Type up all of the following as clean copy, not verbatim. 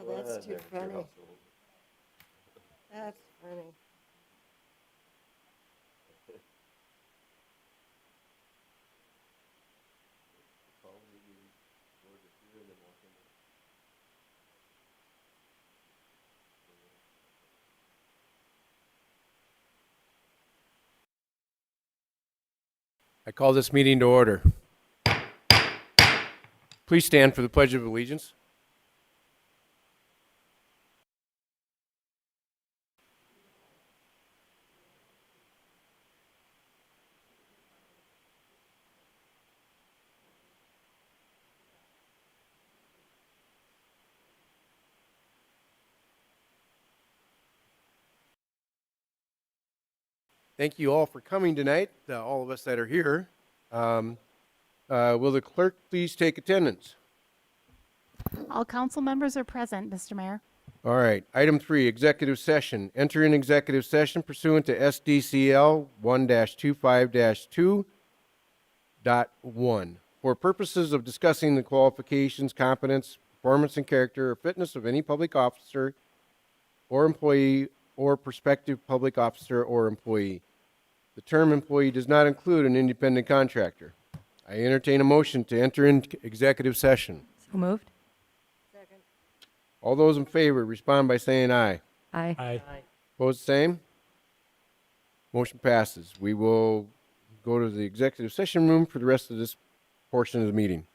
Oh, that's too funny. That's funny. I call this meeting to order. Please stand for the Pledge of Allegiance. Thank you all for coming tonight, all of us that are here. Will the clerk please take attendance? All council members are present, Mr. Mayor. All right. Item 3, executive session. Enter in executive session pursuant to SDCL 1-25-2.1 for purposes of discussing the qualifications, competence, performance, and character or fitness of any public officer or employee or prospective public officer or employee. The term employee does not include an independent contractor. I entertain a motion to enter into executive session. So moved. Second. All those in favor respond by saying aye. Aye. Aye. Opposed, same. Motion passes. We will go to the executive session room for the rest of this portion of the meeting.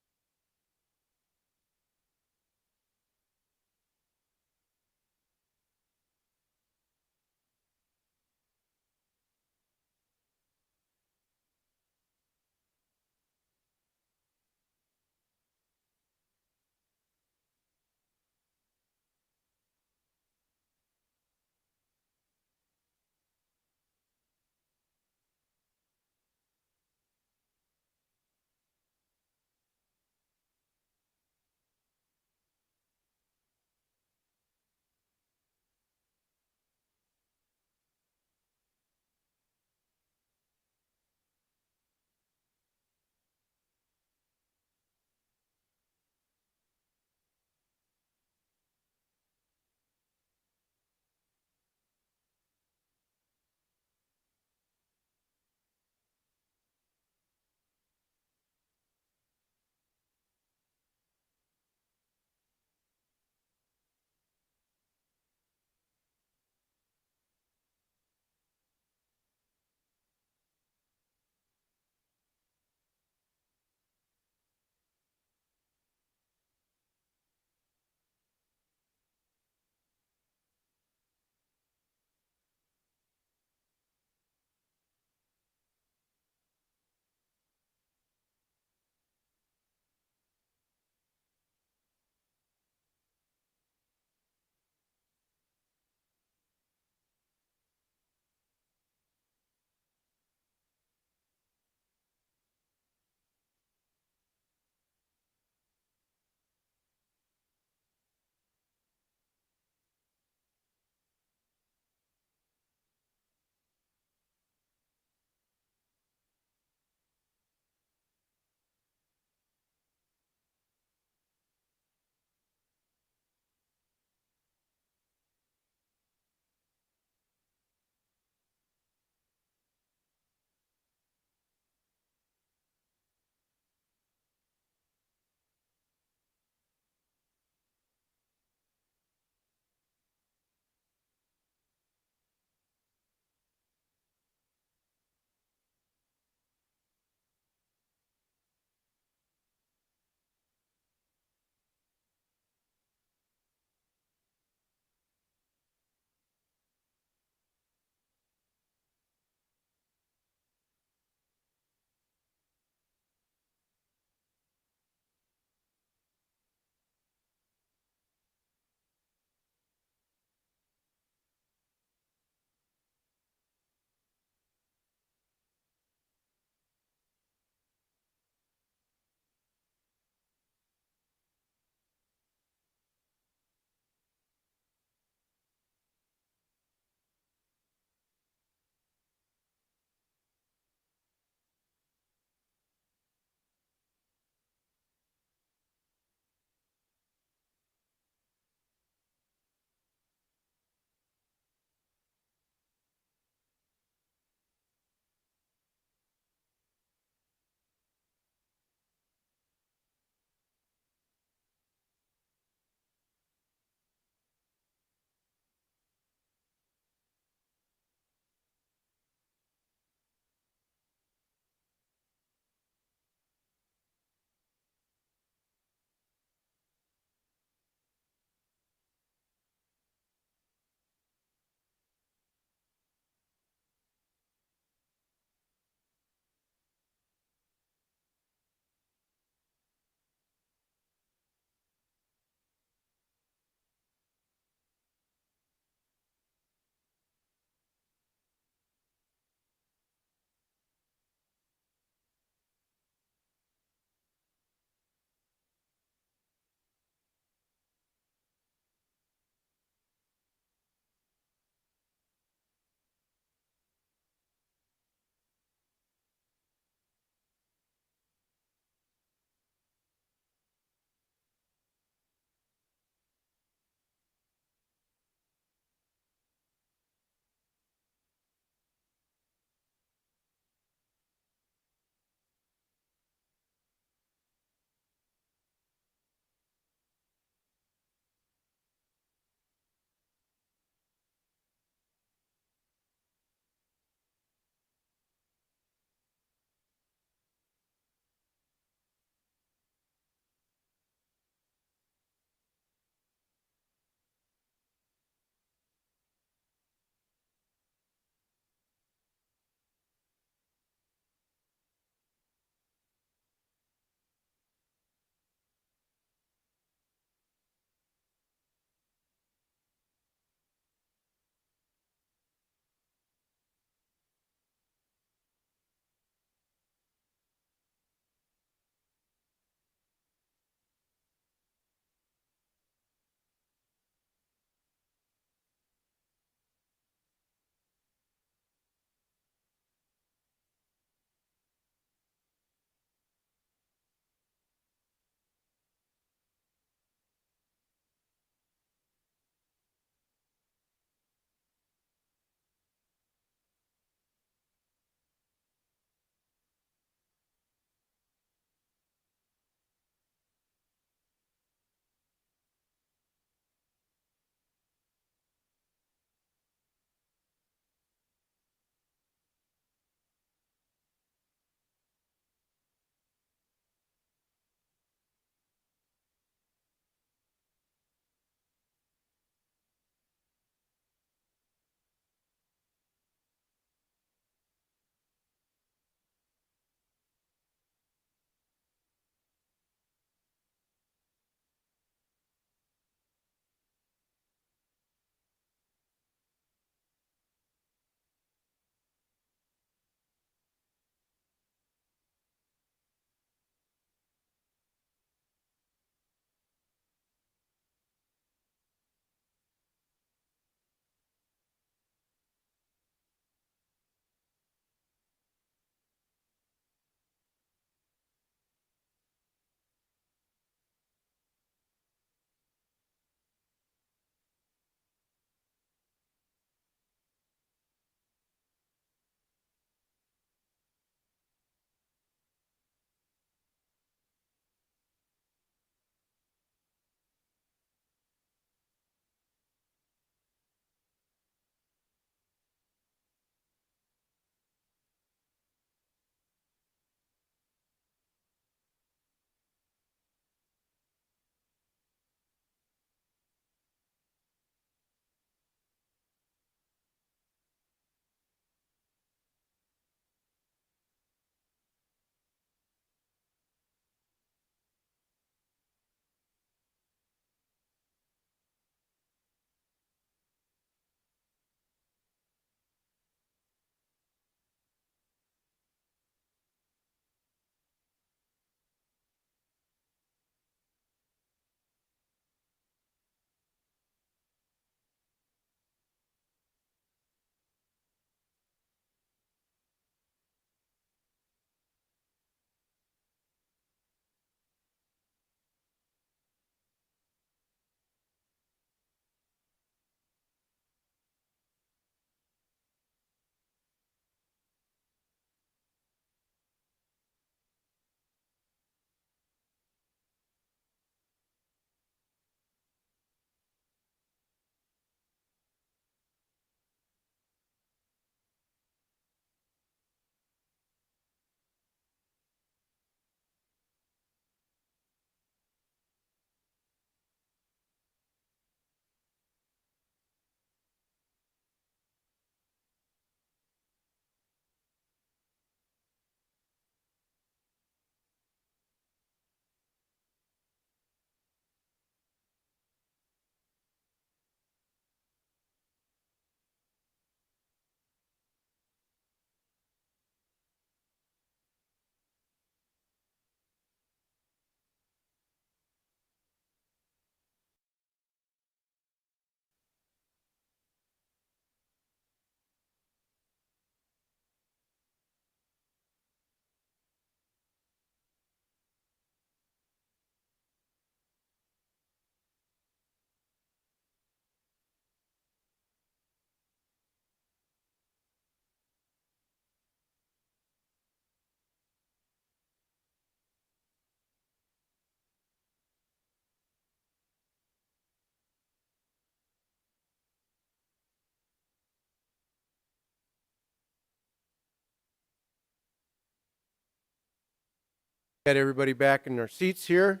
Got everybody back in their seats here.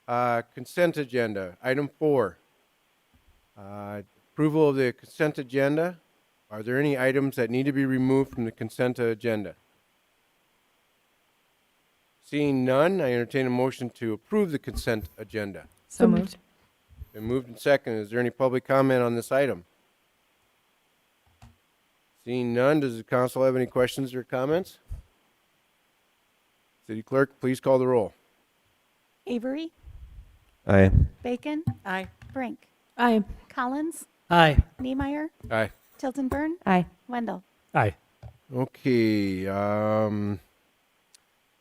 Consent agenda, item 4. Approval of the consent agenda. Are there any items that need to be removed from the consent agenda? Seeing none, I entertain a motion to approve the consent agenda. So moved. Been moved and seconded. Is there any public comment on this item? Seeing none, does the council have any questions or comments? City Clerk, please call the roll. Avery, Aye. Bacon, Aye. Brink, Aye. Collins, Aye. Niemeyer, Aye. Tiltonburn, Aye. Wendell. Aye. Okay,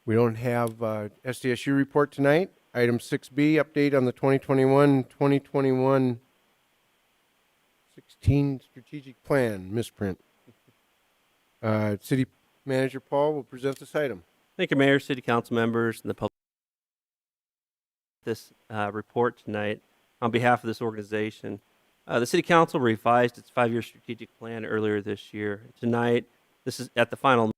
we don't have SDSU report tonight. Item 6B, update on the 2021 16 strategic plan, misprint. City Manager Paul will present this item. Thank you, Mayor, City Council members, and the public. This report tonight on behalf of this organization. The City Council revised its 5-year strategic plan earlier this year. Tonight, this is at the final.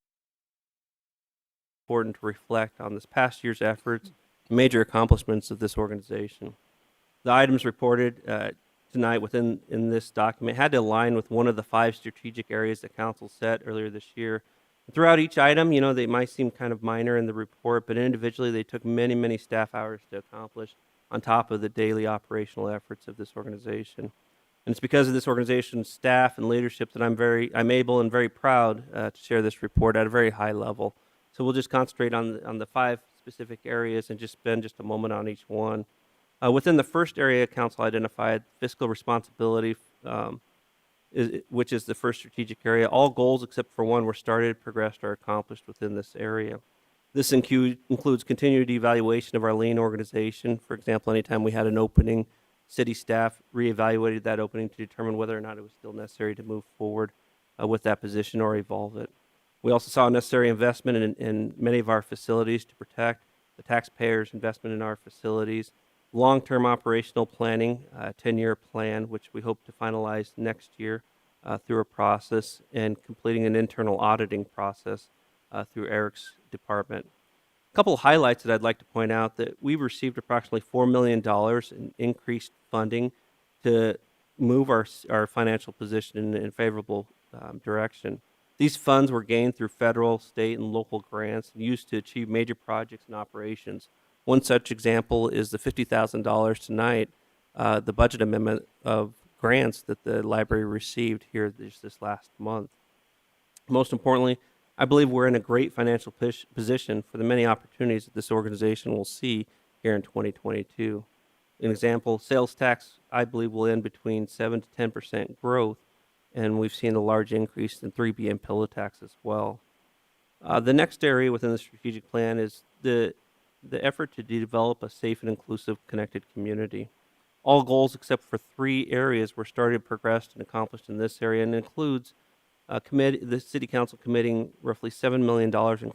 Important to reflect on this past year's efforts, major accomplishments of this organization. The items reported tonight in this document had to align with one of the 5 strategic areas that Council set earlier this year. Throughout each item, they might seem kind of minor in the report, but individually they took many, many staff hours to accomplish on top of the daily operational efforts of this organization. And it's because of this organization's staff and leadership that I'm able and very proud to share this report at a very high level. So we'll just concentrate on the 5 specific areas and just spend just a moment on each one. Within the first area, Council identified fiscal responsibility, which is the first strategic area. All goals except for one were started, progressed, or accomplished within this area. This includes continued evaluation of our lean organization. For example, anytime we had an opening, city staff reevaluated that opening to determine whether or not it was still necessary to move forward with that position or evolve it. We also saw necessary investment in many of our facilities to protect the taxpayers' investment in our facilities. Long-term operational planning, 10-year plan, which we hope to finalize next year through a process, and completing an internal auditing process through Eric's department. A couple of highlights that I'd like to point out: that we received approximately $4 million in increased funding to move our financial position in a favorable direction. These funds were gained through federal, state, and local grants and used to achieve major projects and operations. One such example is the $50,000 tonight, the budget amendment of grants that the library received here this last month. Most importantly, I believe we're in a great financial position for the many opportunities that this organization will see here in 2022. An example, sales tax, I believe, will end between 7 to 10% growth, and we've seen a large increase in 3B and pillow tax as well. The next area within the strategic plan is the effort to develop a safe and inclusive connected community. All goals except for 3 areas were started, progressed, and accomplished in this area, and includes the City Council committing roughly $7 million in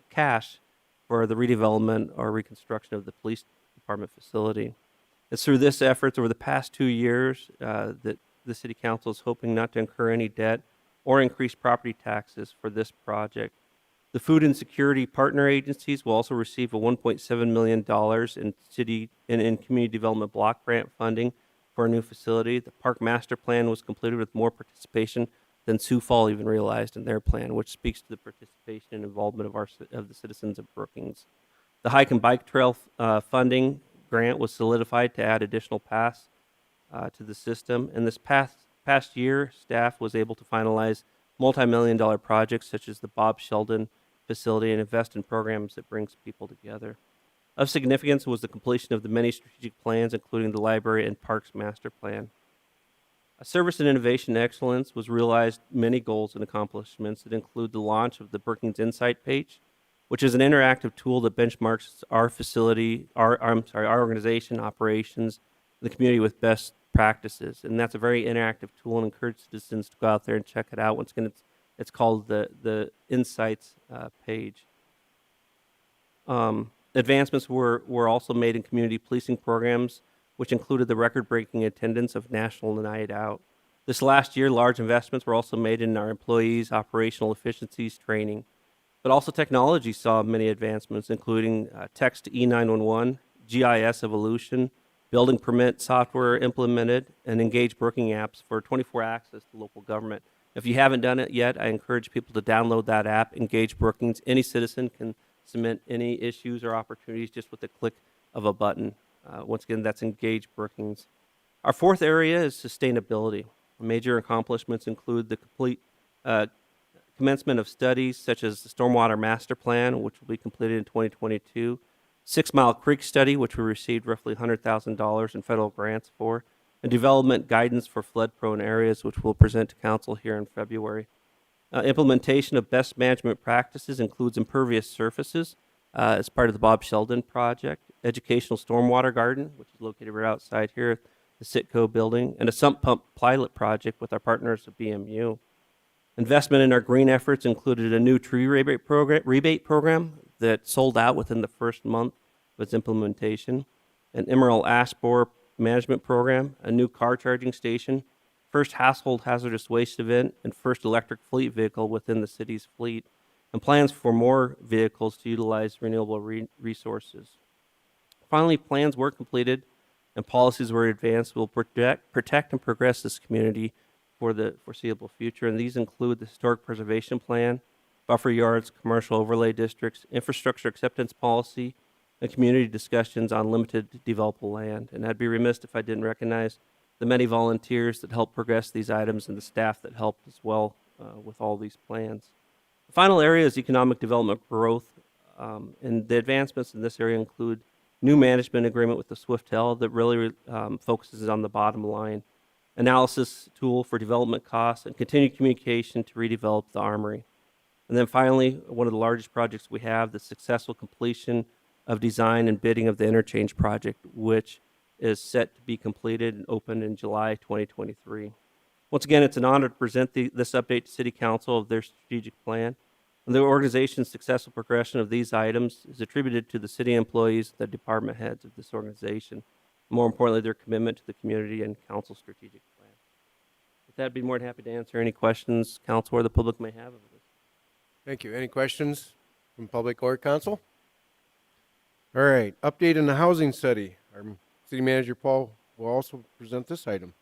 cash for the redevelopment or reconstruction of the police department facility. It's through this effort over the past 2 years that the City Council is hoping not to incur any debt or increase property taxes for this project. The food insecurity partner agencies will also receive a $1.7 million in city and in community development block grant funding for a new facility. The park master plan was completed with more participation than Sioux Falls even realized in their plan, which speaks to the participation and involvement of the citizens of Brookings. The hike and bike trail funding grant was solidified to add additional paths to the system. And this past year, staff was able to finalize multi-million-dollar projects such as the Bob Sheldon facility and invest in programs that brings people together. Of significance was the completion of the many strategic plans, including the library and parks master plan. A service and innovation excellence was realized many goals and accomplishments that include the launch of the Brookings Insight page, which is an interactive tool that benchmarks our organization, operations, the community with best practices. And that's a very interactive tool, and encourage citizens to go out there and check it out. Once again, it's called the Insights page. Advancements were also made in community policing programs, which included the record-breaking attendance of National Night Out. This last year, large investments were also made in our employees' operational efficiencies training. But also technology saw many advancements, including text to E911, GIS evolution, building permit software implemented, and engaged Brookings apps for 24 access to local government. If you haven't done it yet, I encourage people to download that app, Engage Brookings. Any citizen can submit any issues or opportunities just with the click of a button. Once again, that's Engage Brookings. Our fourth area is sustainability. Major accomplishments include the complete commencement of studies such as the Stormwater Master Plan, which will be completed in 2022, 6 Mile Creek Study, which we received roughly $100,000 in federal grants for, and development guidance for flood-prone areas, which we'll present to Council here in February. Implementation of best management practices includes impervious surfaces as part of the Bob Sheldon project, educational stormwater garden, which is located right outside here at the Sitco building, and a sump pump pilot project with our partners at BMU. Investment in our green efforts included a new tree rebate program that sold out within the first month of its implementation, an emerald ash borer management program, a new car charging station, first household hazardous waste event, and first electric fleet vehicle within the city's fleet, and plans for more vehicles to utilize renewable resources. Finally, plans were completed and policies were advanced will protect and progress this community for the foreseeable future, and these include the Historic Preservation Plan, buffer yards, commercial overlay districts, infrastructure acceptance policy, and community discussions on limited developable land. And I'd be remiss if I didn't recognize the many volunteers that helped progress these items and the staff that helped as well with all these plans. The final area is economic development growth, and the advancements in this area include new management agreement with the Swiftel that really focuses on the bottom line, analysis tool for development costs, and continued communication to redevelop the armory. And then finally, one of the largest projects we have, the successful completion of design and bidding of the interchange project, which is set to be completed and opened in July 2023. Once again, it's an honor to present this update to City Council of their strategic plan. And the organization's successful progression of these items is attributed to the city employees, the department heads of this organization. More importantly, their commitment to the community and council strategic plan. With that, I'd be more than happy to answer any questions council or the public may have of this. Thank you. Any questions from public or council? All right, update on the housing study. Our city manager, Paul, will also present this item.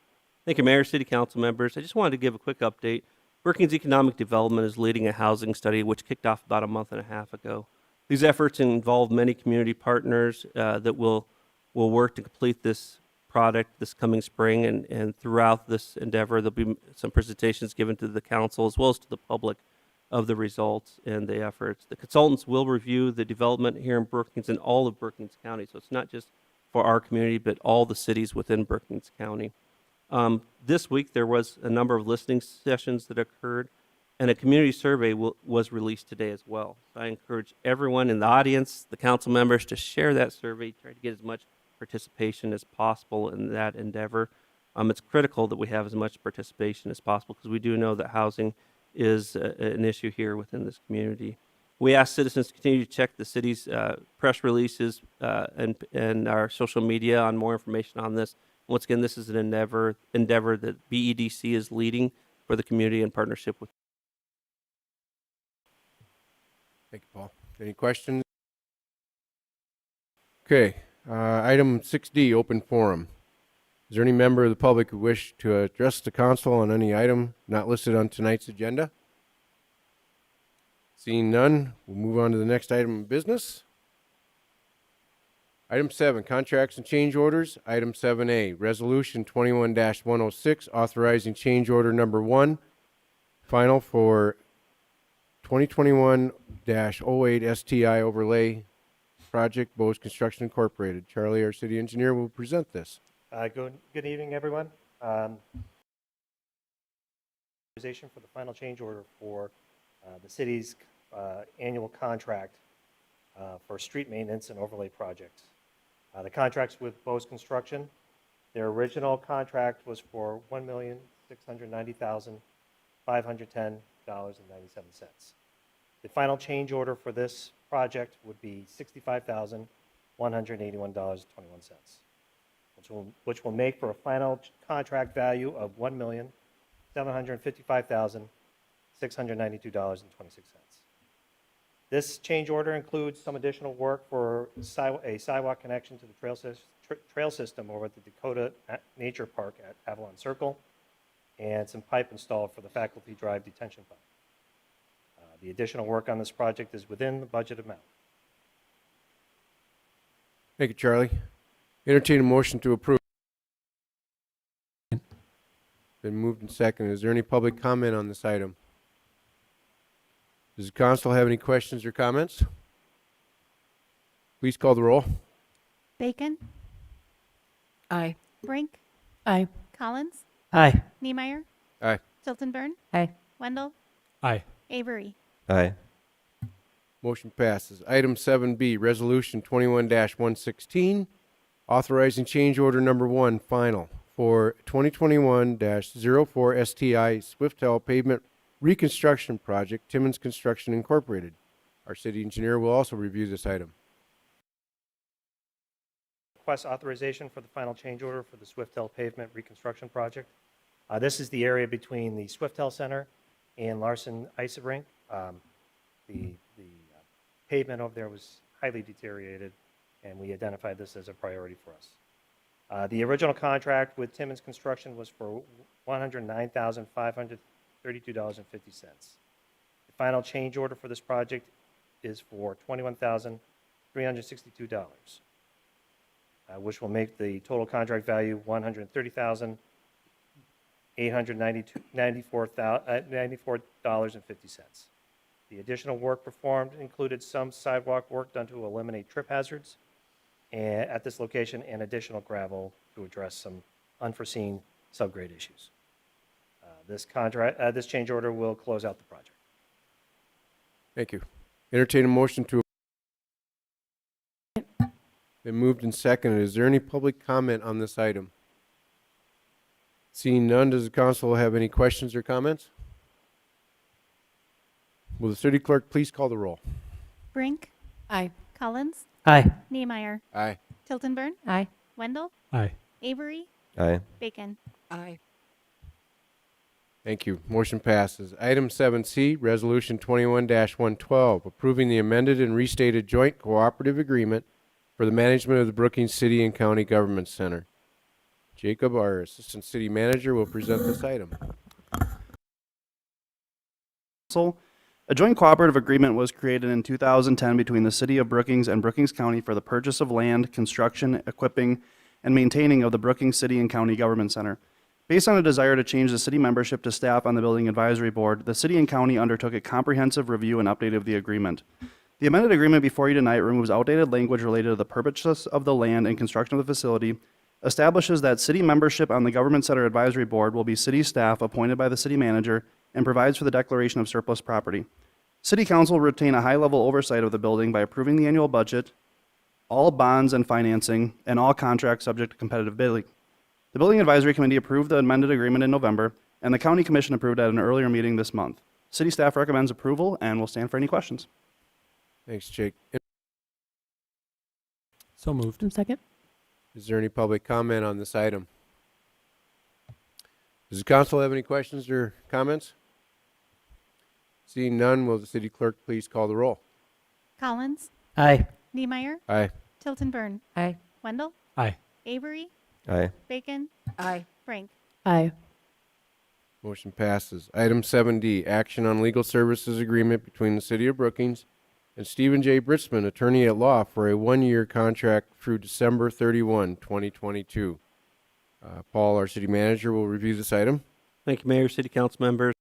Thank you, Mayor, City Council members. I just wanted to give a quick update. Brookings Economic Development is leading a housing study which kicked off about a month and a half ago. These efforts involve many community partners that will work to complete this product this coming spring, and throughout this endeavor, there'll be some presentations given to the council as well as to the public of the results and the efforts. The consultants will review the development here in Brookings and all of Brookings County, so it's not just for our community, but all the cities within Brookings County. This week, there was a number of listening sessions that occurred, and a community survey was released today as well. So I encourage everyone in the audience, the council members, to share that survey, try to get as much participation as possible in that endeavor. It's critical that we have as much participation as possible because we do know that housing is an issue here within this community. We ask citizens to continue to check the city's press releases and our social media on more information on this. Once again, this is an endeavor that BEDC is leading for the community in partnership with. Thank you, Paul. Any questions? Okay, item 6D, open forum. Is there any member of the public who wish to address the council on any item not listed on tonight's agenda? Seeing none, we'll move on to the next item of business. Item 7, contracts and change orders. Item 7A, resolution 21-106, authorizing change order number 1, final for 2021-08 STI overlay project, Bose Construction Incorporated. Charlie, our city engineer, will present this. Good evening, everyone. Authorization for the final change order for the city's annual contract for street maintenance and overlay projects. The contract's with Bose Construction. Their original contract was for $1,690,510.97. The final change order for this project would be $65,181.21. Which will make for a final contract value of $1,755,692.26. This change order includes some additional work for a sidewalk connection to the trail system over at the Dakota Nature Park at Avalon Circle, and some pipe installed for the Faculty Drive detention pond. The additional work on this project is within the budget amount. Thank you, Charlie. Entertain a motion to approve. Been moved and seconded. Is there any public comment on this item? Does the council have any questions or comments? Please call the roll. Bacon, Aye. Brink, Aye. Collins, Aye. Niemeyer, Aye. Tiltonburn, Aye. Wendell, Aye. Avery. Aye. Motion passes. Item 7B, Resolution 21-116, authorizing change order number 1, final, for 2021-04 STI Swiftel Pavement Reconstruction Project, Timmons Construction Incorporated. Our city engineer will also review this item. Request authorization for the final change order for the Swiftel Pavement Reconstruction Project. This is the area between the Swiftel Center and Larson Ice Rink. The pavement over there was highly deteriorated, and we identified this as a priority for us. The original contract with Timmons Construction was for $109,532.50. The final change order for this project is for $21,362, which will make the total contract value $130,894.50. The additional work performed included some sidewalk work done to eliminate trip hazards at this location and additional gravel to address some unforeseen subgrade issues. This change order will close out the project. Thank you. Entertain a motion to. Been moved and seconded. Is there any public comment on this item? Seeing none, does the council have any questions or comments? Will the city clerk please call the roll? Brink, Aye. Collins, Aye. Niemeyer, Aye. Tiltonburn, Aye. Wendell, Aye. Avery, Aye. Bacon. Aye. Thank you. Motion passes. Item 7C, Resolution 21-112, approving the amended and restated joint cooperative agreement for the management of the Brookings City and County Government Center. Jacob, our Assistant City Manager, will present this item. Council. A joint cooperative agreement was created in 2010 between the City of Brookings and Brookings County for the purchase of land, construction, equipping, and maintaining of the Brookings City and County Government Center. Based on a desire to change the city membership to staff on the Building Advisory Board, the City and County undertook a comprehensive review and update of the agreement. The amended agreement before you tonight removes outdated language related to the purchase of the land and construction of the facility, establishes that city membership on the Government Center Advisory Board will be city staff appointed by the city manager, and provides for the declaration of surplus property. City Council will retain a high-level oversight of the building by approving the annual budget, all bonds and financing, and all contracts subject to competitive bidding. The Building Advisory Committee approved the amended agreement in November, and the County Commission approved at an earlier meeting this month. City staff recommends approval and will stand for any questions. Thanks, Jake. So moved. Second. Is there any public comment on this item? Does the council have any questions or comments? Seeing none, will the city clerk please call the roll? Collins, Aye. Niemeyer, Aye. Tiltonburn, Aye. Wendell, Aye. Avery, Aye. Bacon, Aye. Brink. Aye. Motion passes. Item 7D, action on legal services agreement between the City of Brookings and Stephen J. Britzman, attorney at law, for a one-year contract through December 31, 2022. Paul, our city manager, will review this item. Thank you, Mayor, City Council members.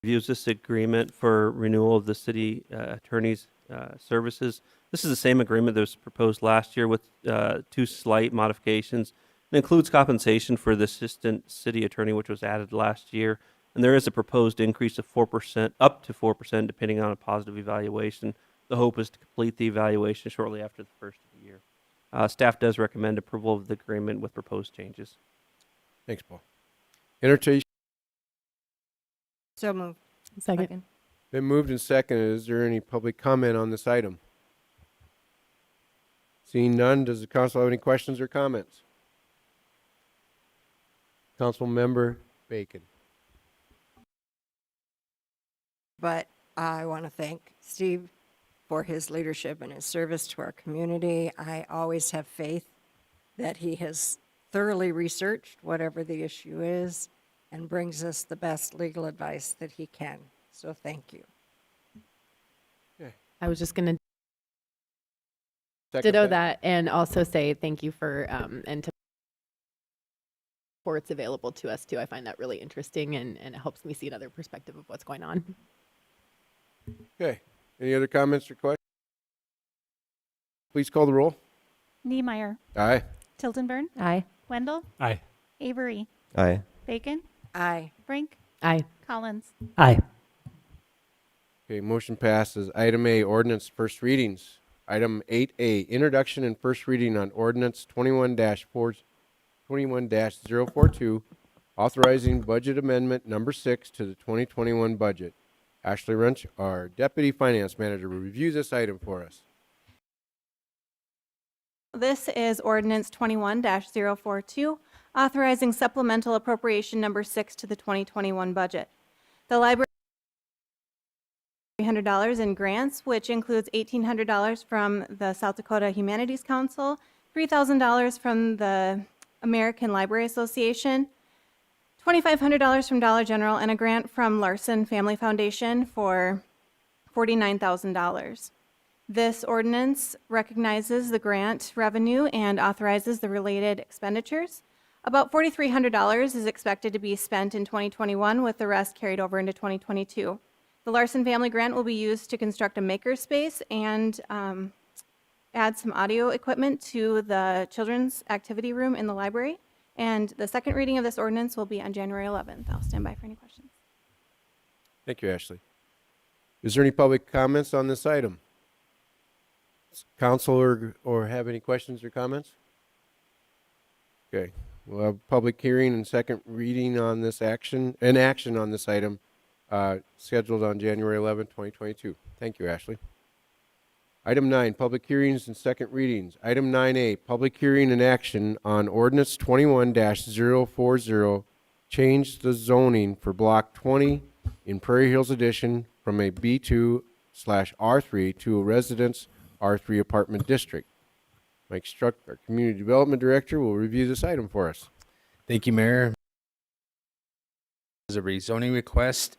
Reviews this agreement for renewal of the city attorney's services. This is the same agreement that was proposed last year with two slight modifications. It includes compensation for the assistant city attorney, which was added last year. And there is a proposed increase of 4%, up to 4%, depending on a positive evaluation. The hope is to complete the evaluation shortly after the first of the year. Staff does recommend approval of the agreement with proposed changes. Thanks, Paul. Entertain. So moved. Second. Been moved and seconded. Is there any public comment on this item? Seeing none, does the council have any questions or comments? Council member Bacon. But I want to thank Steve for his leadership and his service to our community. I always have faith that he has thoroughly researched whatever the issue is and brings us the best legal advice that he can. So thank you. I was just going to Second ditto that and also say thank you for, and to reports available to us too. I find that really interesting and it helps me see another perspective of what's going on. Okay. Any other comments or questions? Please call the roll. Niemeyer, Aye. Tildenburn, Aye. Wendell, Aye. Avery, Aye. Bacon, Aye. Brink, Aye. Collins. Aye. Okay, motion passes. Item A, ordinance first readings. Item 8A, introduction and first reading on ordinance 21-042, authorizing budget amendment number 6 to the 2021 budget. Ashley Wrench, our deputy finance manager, will review this item for us. This is ordinance 21-042, authorizing supplemental appropriation number 6 to the 2021 budget. The library $300 in grants, which includes $1,800 from the South Dakota Humanities Council, $3,000 from the American Library Association, $2,500 from Dollar General, and a grant from Larson Family Foundation for $49,000. This ordinance recognizes the grant revenue and authorizes the related expenditures. About $4,300 is expected to be spent in 2021, with the rest carried over into 2022. The Larson Family Grant will be used to construct a makerspace and add some audio equipment to the children's activity room in the library. And the second reading of this ordinance will be on January 11th. I'll stand by for any questions. Thank you, Ashley. Is there any public comments on this item? Council or have any questions or comments? Okay, we'll have public hearing and second reading on this action on this item scheduled on January 11, 2022. Thank you, Ashley. Item 9, public hearings and second readings. Item 9A, public hearing and action on ordinance 21-040, change the zoning for block 20 in Prairie Hills Edition from a B2/R3 to a residence R3 apartment district. Mike Struck, our community development director, will review this item for us. Thank you, Mayor. There's a rezoning request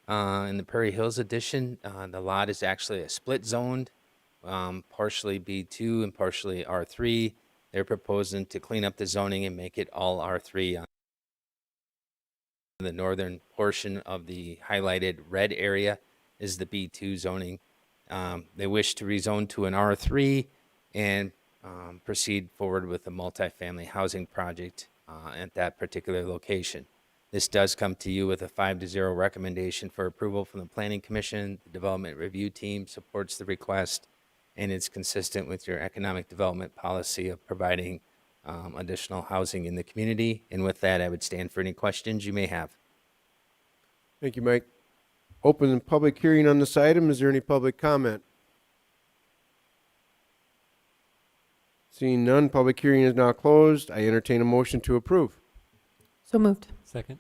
in the Prairie Hills edition. The lot is actually a split zoned, partially B2 and partially R3. They're proposing to clean up the zoning and make it all R3. The northern portion of the highlighted red area is the B2 zoning. They wish to rezone to an R3 and proceed forward with a multifamily housing project at that particular location. This does come to you with a 5-0 recommendation for approval from the Planning Commission. The Development Review Team supports the request, and it's consistent with your economic development policy of providing additional housing in the community. And with that, I would stand for any questions you may have. Thank you, Mike. Open the public hearing on this item. Is there any public comment? Seeing none, public hearing is now closed. I entertain a motion to approve. So moved. Second.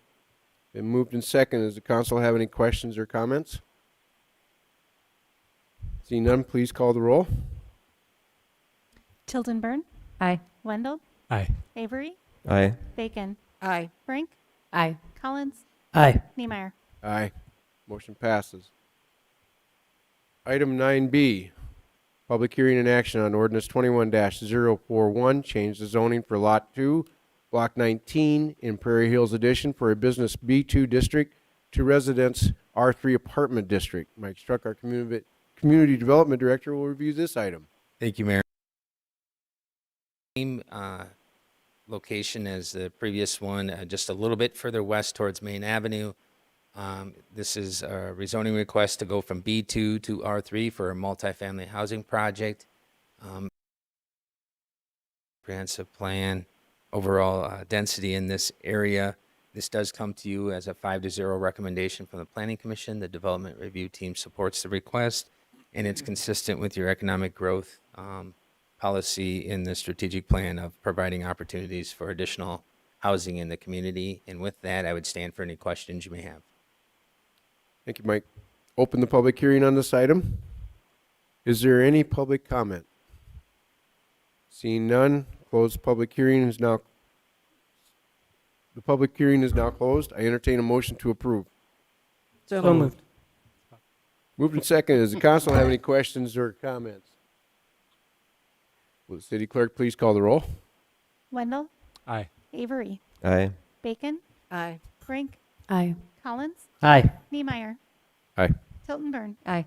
Been moved and second. Does the council have any questions or comments? Seeing none, please call the roll. Tildenburn, Aye. Wendell, Aye. Avery, Aye. Bacon, Aye. Brink, Aye. Collins, Aye. Niemeyer. Aye. Motion passes. Item 9B, public hearing and action on ordinance 21-041, change the zoning for Lot 2, Block 19 in Prairie Hills Edition for a business B2 district to residence R3 apartment district. Mike Struck, our community development director, will review this item. Thank you, Mayor. Same location as the previous one, just a little bit further west towards Main Avenue. This is a rezoning request to go from B2 to R3 for a multifamily housing project. Comprehensive plan, overall density in this area. This does come to you as a 5-0 recommendation from the Planning Commission. The Development Review Team supports the request, and it's consistent with your economic growth policy in the strategic plan of providing opportunities for additional housing in the community. And with that, I would stand for any questions you may have. Thank you, Mike. open the public hearing on this item. Is there any public comment? Seeing none, the public hearing is now closed. I entertain a motion to approve. So moved. Moved and seconded. Does the council have any questions or comments? Will the city clerk please call the roll? Wendell, Aye. Avery, Aye. Bacon, Aye. Brink, Aye. Collins, Aye. Niemeyer, Aye. Tilton Burn. Aye.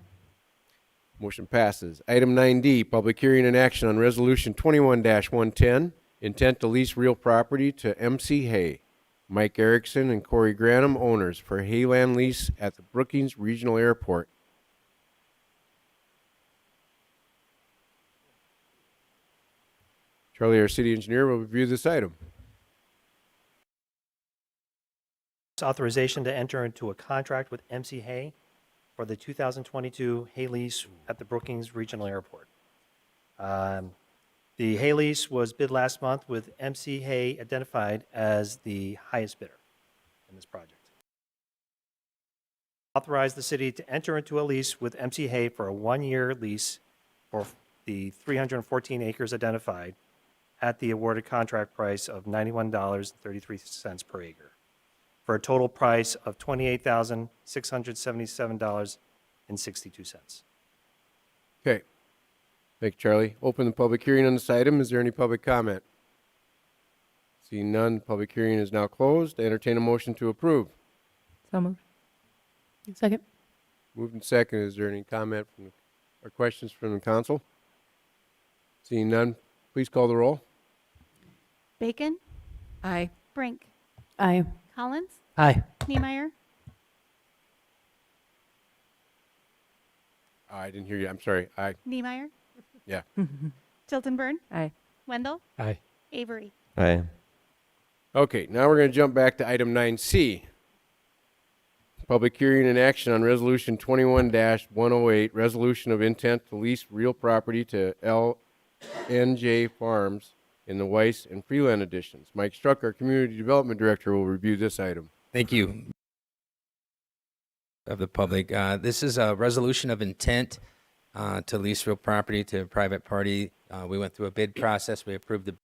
Motion passes. Item 9D, public hearing and action on Resolution 21-110, intent to lease real property to MC Hay, Mike Erickson and Corey Granum, owners, for Hayland lease at the Brookings Regional Airport. Charlie, our city engineer, will review this item. It's authorization to enter into a contract with MC Hay for the 2022 Hay lease at the Brookings Regional Airport. The Hay lease was bid last month with MC Hay identified as the highest bidder in this project. Authorize the city to enter into a lease with MC Hay for a one-year lease for the 314 acres identified at the awarded contract price of $91.33 per acre, for a total price of $28,677.62. Okay. Thank you, Charlie. Open the public hearing on this item. Is there any public comment? Seeing none, the public hearing is now closed. I entertain a motion to approve. So moved. Second. Moved and second. Is there any comment or questions from the council? Seeing none, please call the roll. Bacon, Aye. Brink, Aye. Collins, Aye. Niemeyer, I didn't hear you. I'm sorry. Aye. Niemeyer, Yeah. Tilton Burn, Aye. Wendell, Aye. Avery. Aye. Okay, now we're going to jump back to item 9C. Public hearing and action on Resolution 21-108, resolution of intent to lease real property to LNJ Farms in the Weiss and Freeland editions. Mike Struck, our Community Development Director, will review this item. Thank you. Of the public. This is a resolution of intent to lease real property to a private party. We went through a bid process. We approved the.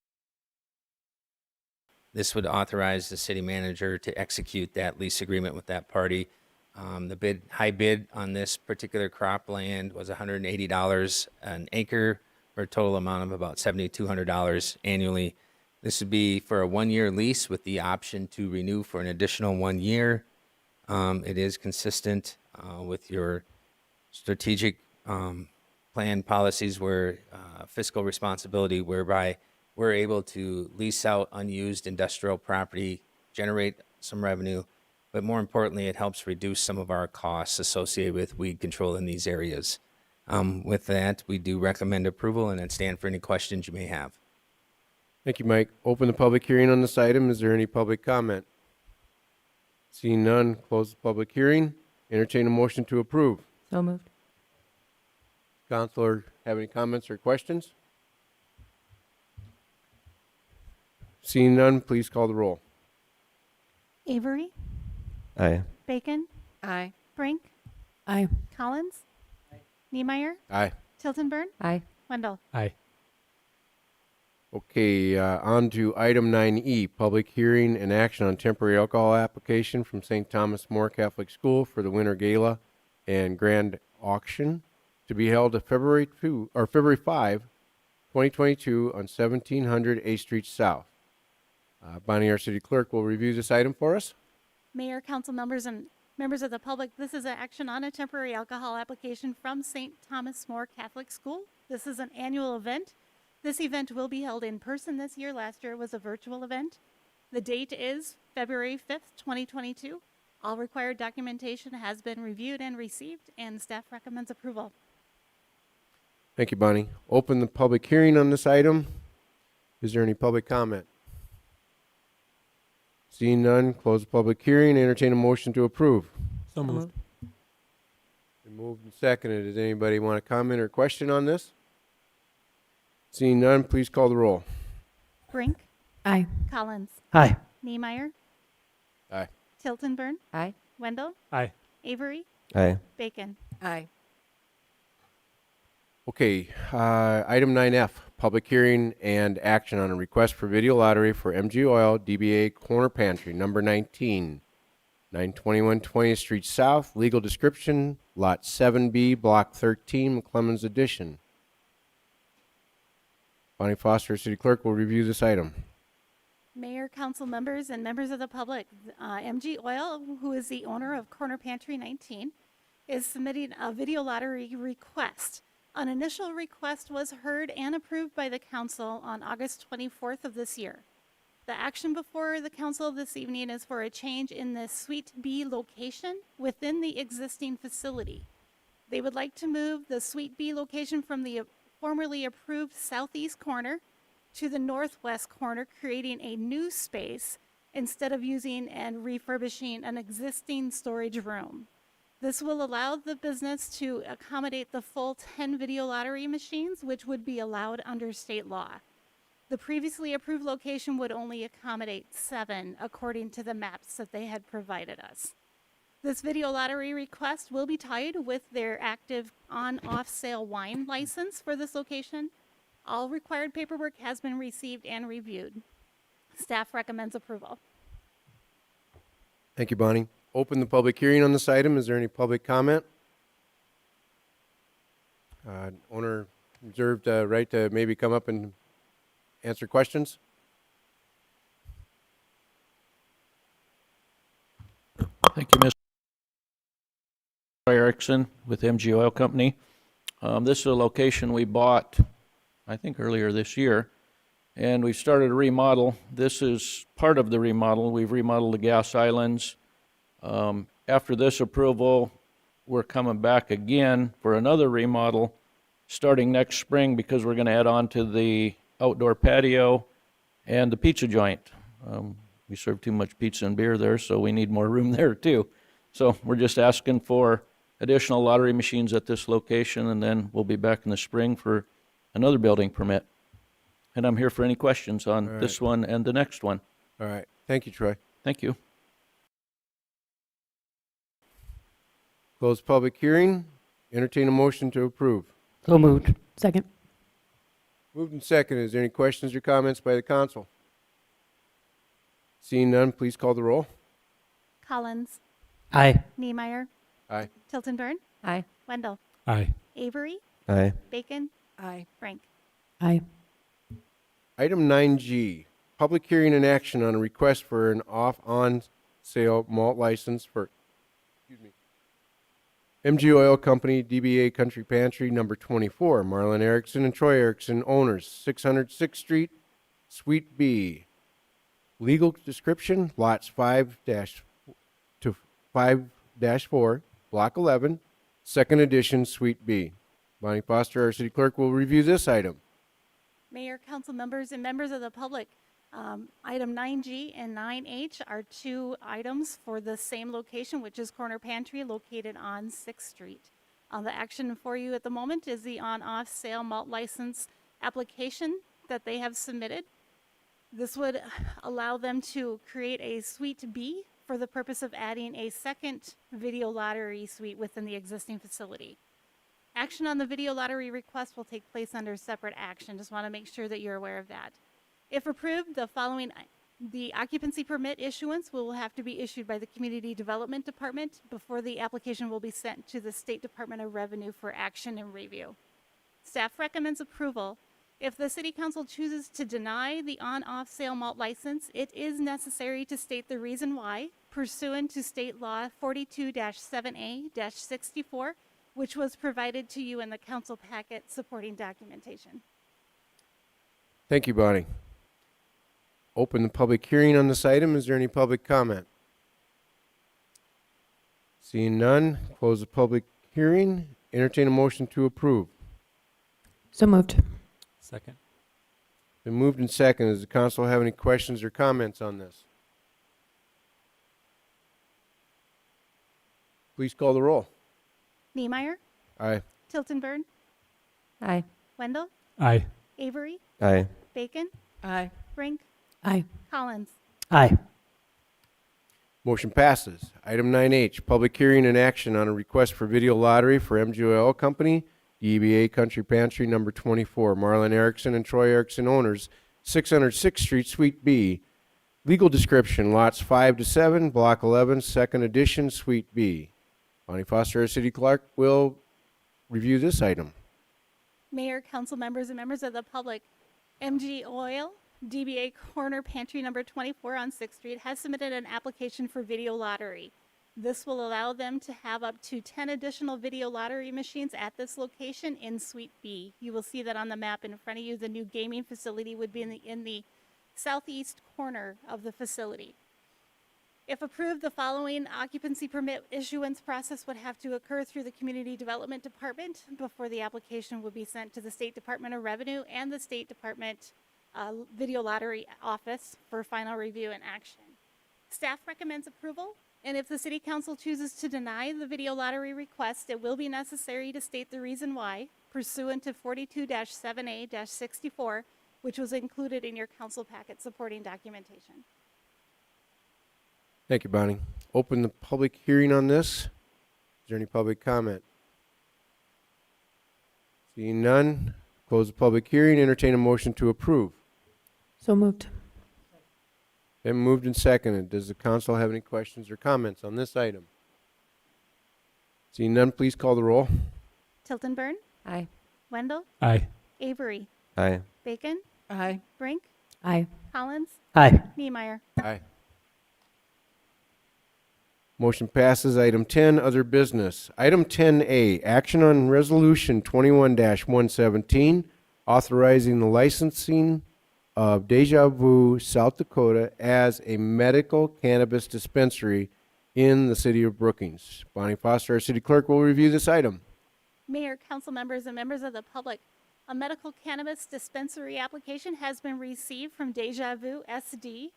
This would authorize the city manager to execute that lease agreement with that party. The high bid on this particular cropland was $180 an acre for a total amount of about $7,200 annually. This would be for a one-year lease with the option to renew for an additional 1 year. It is consistent with your strategic plan policies where fiscal responsibility, whereby we're able to lease out unused industrial property, generate some revenue, but more importantly, it helps reduce some of our costs associated with weed control in these areas. With that, we do recommend approval and then stand for any questions you may have. Thank you, Mike. Open the public hearing on this item. Is there any public comment? Seeing none, close the public hearing. Entertain a motion to approve. So moved. Counselor, have any comments or questions? Seeing none, please call the roll. Avery, Aye. Bacon, Aye. Brink, Aye. Collins, Niemeyer, Aye. Tilton Burn, Aye. Wendell. Aye. Okay, on to item 9E, public hearing and action on temporary alcohol application from St. Thomas More Catholic School for the Winter Gala and Grand Auction to be held at February 5, 2022 on 1700 A Street South. Bonnie, our city clerk, will review this item for us. Mayor, council members, and members of the public, this is an action on a temporary alcohol application from St. Thomas More Catholic School. This is an annual event. This event will be held in person this year. Last year was a virtual event. The date is February 5th, 2022. All required documentation has been reviewed and received, and staff recommends approval. Thank you, Bonnie. Open the public hearing on this item. Is there any public comment? Seeing none, close the public hearing. Entertain a motion to approve. So moved. Been moved and seconded. Does anybody want to comment or question on this? Seeing none, please call the roll. Brink, Aye. Collins, Aye. Niemeyer, Aye. Tilton Burn, Aye. Wendell, Aye. Avery, Aye. Bacon. Aye. Okay, item 9F, public hearing and action on a request for video lottery for MG Oil DBA Corner Pantry, number 19, 921 20th Street South, legal description, lot 7B, block 13, McClemmons Edition. Bonnie Foster, City Clerk, will review this item. Mayor, council members, and members of the public, MG Oil, who is the owner of Corner Pantry 19, is submitting a video lottery request. An initial request was heard and approved by the council on August 24th of this year. The action before the council this evening is for a change in the Suite B location within the existing facility. They would like to move the Suite B location from the formerly approved southeast corner to the northwest corner, creating a new space instead of using and refurbishing an existing storage room. This will allow the business to accommodate the full 10 video lottery machines, which would be allowed under state law. The previously approved location would only accommodate 7, according to the maps that they had provided us. This video lottery request will be tied with their active on-off sale wine license for this location. All required paperwork has been received and reviewed. Staff recommends approval. Thank you, Bonnie. Open the public hearing on this item. Is there any public comment? Owner reserved right to maybe come up and answer questions. Thank you, Mr. Erickson with MG Oil Company. This is a location we bought, I think, earlier this year, and we've started a remodel. This is part of the remodel. We've remodeled the gas islands. After this approval, we're coming back again for another remodel starting next spring because we're going to add on to the outdoor patio and the pizza joint. We serve too much pizza and beer there, so we need more room there too. So we're just asking for additional lottery machines at this location, and then we'll be back in the spring for another building permit. And I'm here for any questions on this one and the next one. All right. Thank you, Troy. Thank you. Close public hearing. Entertain a motion to approve. So moved. Second. Moved and second. Is there any questions or comments by the council? Seeing none, please call the roll. Collins. Aye. Niemeyer. Aye. Tiltonburn. Aye. Wendell. Aye. Avery. Aye. Bacon. Aye. Frank. Aye. Item 9G, public hearing and action on a request for an off-on-sale malt license for, MG Oil Company, DBA Country Pantry, number 24, Marlon Erickson and Troy Erickson, owners, 606th Street, Suite B. Legal description, lots 5-4, block 11, second edition, Suite B. Bonnie Foster, our city clerk, will review this item. Mayor, council members, and members of the public, item 9G and 9H are two items for the same location, which is Corner Pantry located on 6th Street. The action for you at the moment is the on-off sale malt license application that they have submitted. This would allow them to create a Suite B for the purpose of adding a second video lottery suite within the existing facility. Action on the video lottery request will take place under separate action. Just want to make sure that you're aware of that. If approved, the occupancy permit issuance will have to be issued by the Community Development Department before the application will be sent to the State Department of Revenue for action and review. Staff recommends approval. If the City Council chooses to deny the on-off sale malt license, it is necessary to state the reason why, pursuant to State Law 42-7A-64, which was provided to you in the council packet supporting documentation. Thank you, Bonnie. Open the public hearing on this item. Is there any public comment? Seeing none, close the public hearing. Entertain a motion to approve. So moved. Second. Been moved and seconded. Does the council have any questions or comments on this? Please call the roll. Niemeyer. Aye. Tiltonburn. Aye. Wendell. Aye. Avery. Aye. Bacon. Aye. Frank. Aye. Collins. Aye. Motion passes. Item 9H, public hearing and action on a request for video lottery for MGOL Company, DBA Country Pantry Number 24, Marlon Erickson and Troy Erickson owners, 606th Street, Suite B. Legal description, lots 5 to 7, Block 11, second edition, Suite B. Bonnie Foster, our city clerk, will review this item. Mayor, council members, and members of the public, MG Oil, DBA Corner Pantry Number 24 on 6th Street, has submitted an application for video lottery. This will allow them to have up to 10 additional video lottery machines at this location in Suite B. You will see that on the map in front of you. The new gaming facility would be in the southeast corner of the facility. If approved, the following occupancy permit issuance process would have to occur through the Community Development Department before the application would be sent to the State Department of Revenue and the State Department Video Lottery Office for final review and action. Staff recommends approval, and if the City Council chooses to deny the video lottery request, it will be necessary to state the reason why, pursuant to 42-7A-64, which was included in your council packet supporting documentation. Thank you, Bonnie. Open the public hearing on this. Is there any public comment? Seeing none, close the public hearing, entertain a motion to approve. So moved. Been moved and seconded. Does the council have any questions or comments on this item? Seeing none, please call the roll. Tilton Burn, Aye. Wendell, Aye. Avery, Aye. Bacon, Aye. Brink, Aye. Collins, Aye. Niemeyer. Aye. Motion passes. Item 10, other business. Item 10A, action on resolution 21-117, authorizing the licensing of Deja Vu, South Dakota as a medical cannabis dispensary in the city of Brookings. Bonnie Foster, our city clerk, will review this item. Mayor, council members, and members of the public, a medical cannabis dispensary application has been received from Deja Vu SD.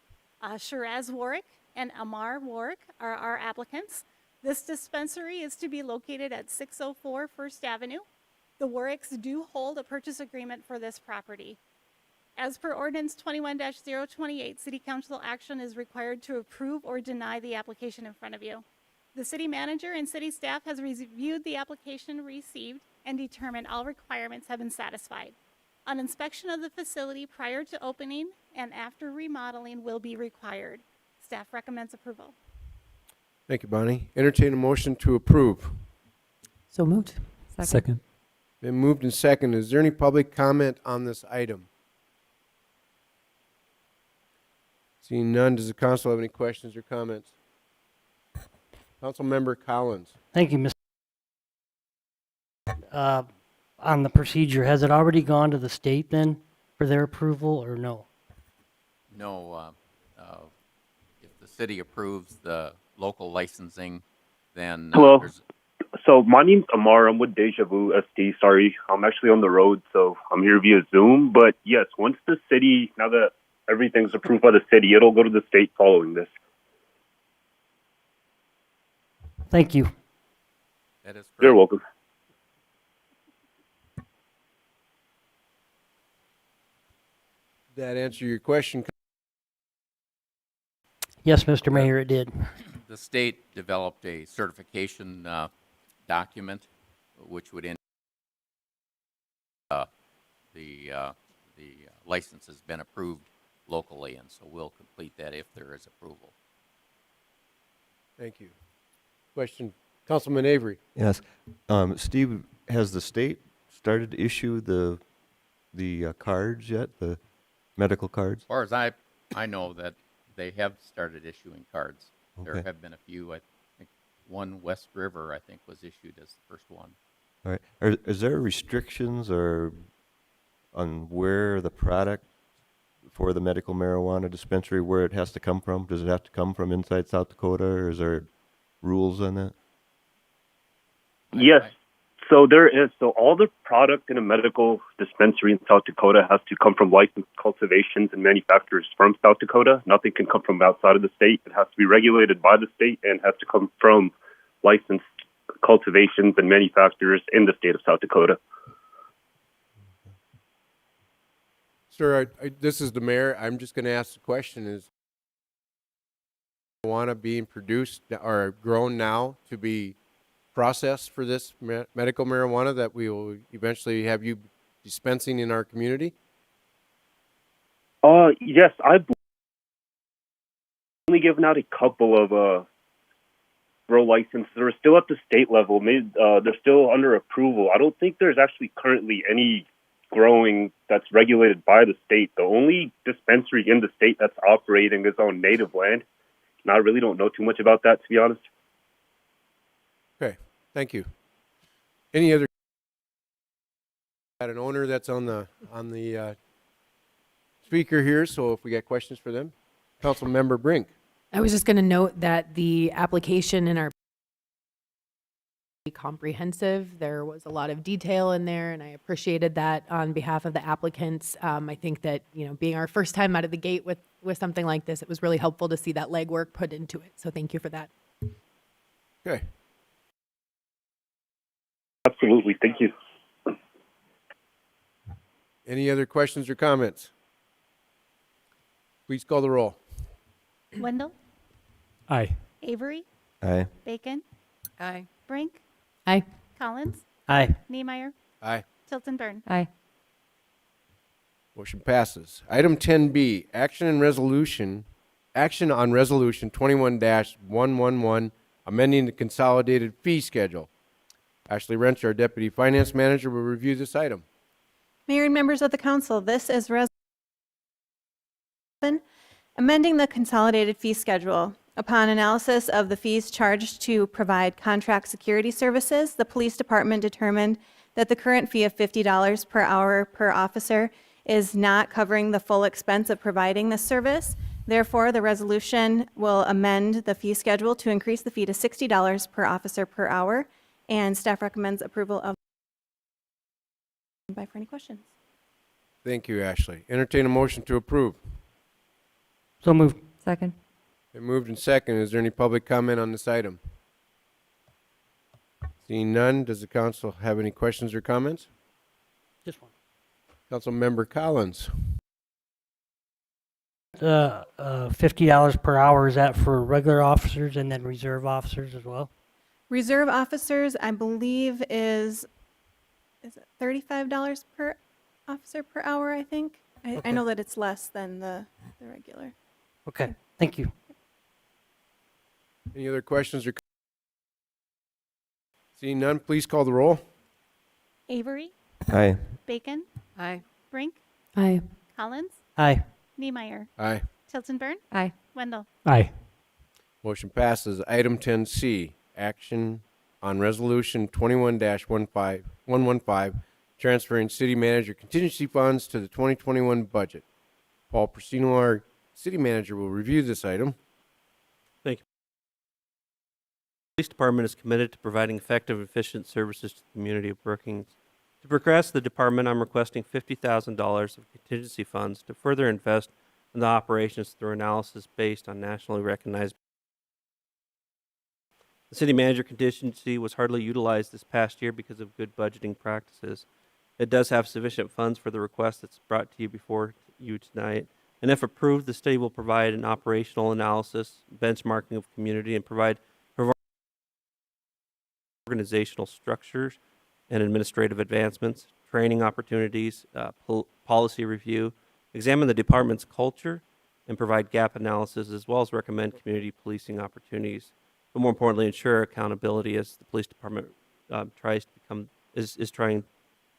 Shiraz Warwick and Amar Warwick are our applicants. This dispensary is to be located at 604 First Avenue. The Warwicks do hold a purchase agreement for this property. As per Ordinance 21-028, City Council action is required to approve or deny the application in front of you. The city manager and city staff has reviewed the application received and determined all requirements have been satisfied. An inspection of the facility prior to opening and after remodeling will be required. Staff recommends approval. Thank you, Bonnie. Entertain a motion to approve. So moved. Second. Been moved and seconded. Is there any public comment on this item? Seeing none, does the council have any questions or comments? Councilmember Collins. Thank you, Mr. On the procedure, has it already gone to the state then for their approval or no? No, if the city approves the local licensing, then Hello. So my name's Amar. I'm with Deja Vu SD. Sorry, I'm actually on the road, so I'm here via Zoom. But yes, once the city, now that everything's approved by the city, it'll go to the state following this. Thank you. that is correct. You're welcome. Did that answer your question? Yes, Mr. Mayor, it did. The state developed a certification document, which would indicate the license has been approved locally, and so we'll complete that if there is approval. Thank you. Question, Councilman Avery. Yes. Steve, has the state started to issue the cards yet, the medical cards? As far as I know that they have started issuing cards. There Okay. have been a few. I think one West River, I think, was issued as the first one. All right. Is there restrictions or on where the product for the medical marijuana dispensary, where it has to come from? Does it have to come from inside South Dakota, or is there rules on that? Yes. So there is. So all the product in a medical dispensary in South Dakota has to come from licensed cultivations and manufacturers from South Dakota. Nothing can come from outside of the state. It has to be regulated by the state and has to come from licensed cultivations and manufacturers in the state of South Dakota. Sir, this is the mayor. I'm just going to ask the question is, marijuana being produced or grown now to be processed for this medical marijuana that we will eventually have you dispensing in our community? Yes, I've only given out a couple of grow licenses. They're still at the state level. They're still under approval. I don't think there's actually currently any growing that's regulated by the state. The only dispensary in the state that's operating is on native land, and I really don't know too much about that, to be honest. Okay, thank you. Any other? Got an owner that's on the speaker here, so if we got questions for them, Council Member Brink. I was just going to note that the application in our comprehensive. There was a lot of detail in there, and I appreciated that on behalf of the applicants. I think that, being our first time out of the gate with something like this, it was really helpful to see that legwork put into it. So thank you for that. Okay. Absolutely. Thank you. Any other questions or comments? Please call the roll. Wendell, Aye. Avery, Aye. Bacon, Aye. Brink, Aye. Collins, Aye. Niemeyer, Aye. Tilton Burn. Aye. Motion passes. Item 10B, action on resolution 21-111, amending the consolidated fee schedule. Ashley Wrench, our Deputy Finance Manager, will review this item. Mayor and members of the council, this is amending the consolidated fee schedule. Upon analysis of the fees charged to provide contract security services, the police department determined that the current fee of $50 per hour per officer is not covering the full expense of providing this service. Therefore, the resolution will amend the fee schedule to increase the fee to $60 per officer per hour, and staff recommends approval of. By for any questions. Thank you, Ashley. Entertain a motion to approve. So moved. Second. Been moved and second. Is there any public comment on this item? Seeing none, does the council have any questions or comments? Just one. Council Member Collins. $50 per hour, is that for regular officers and then reserve officers as well? Reserve officers, I believe, is it $35 per officer per hour, I think? I Okay. know that it's less than the regular. Okay, thank you. Any other questions or? Seeing none, please call the roll. Avery, Aye. Bacon, Aye. Brink, Aye. Collins, Aye. Niemeyer, Aye. Tilton Burn, Aye. Wendell. Aye. Motion passes. Item 10C, action on resolution 21-115, transferring city manager contingency funds to the 2021 budget. Paul Persino, our city manager, will review this item. Thank you. The Police Department is committed to providing effective and efficient services to the community of Brookings. To progress the department, I'm requesting $50,000 of contingency funds to further invest in the operations through analysis based on nationally recognized. The city manager contingency was hardly utilized this past year because of good budgeting practices. It does have sufficient funds for the request that's brought to you before you tonight. And if approved, the study will provide an operational analysis, benchmarking of community, and provide organizational structures and administrative advancements, training opportunities, policy review, examine the department's culture, and provide gap analysis, as well as recommend community policing opportunities. But more importantly, ensure accountability as the police department tries to trying to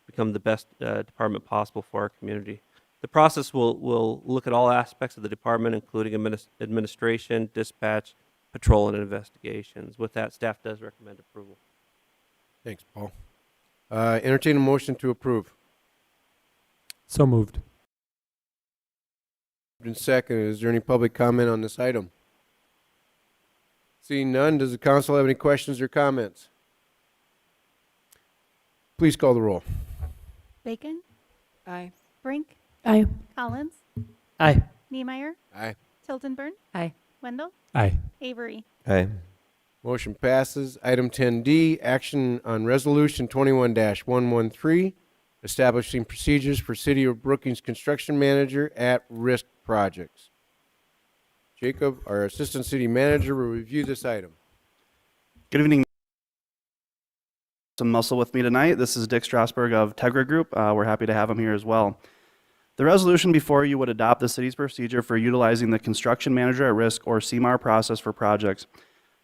become the best department possible for our community. The process will look at all aspects of the department, including administration, dispatch, patrol, and investigations. With that, staff does recommend approval. Thanks, Paul. Entertain a motion to approve. So moved. Moved and second. Is there any public comment on this item? Seeing none, does the council have any questions or comments? Please call the roll. Bacon, Aye. Brink, Aye. Collins, Aye. Niemeyer, Aye. Tilton Burn, Aye. Wendell, Aye. Avery. Aye. Motion passes. Item 10D, action on resolution 21-113, establishing procedures for City of Brookings construction manager at risk projects. Jacob, our Assistant City Manager, will review this item. Good evening. Some muscle with me tonight. This is Dick Strasberg of Tegra Group. We're happy to have him here as well. The resolution before you would adopt the city's procedure for utilizing the Construction Manager at Risk or CMAR process for projects.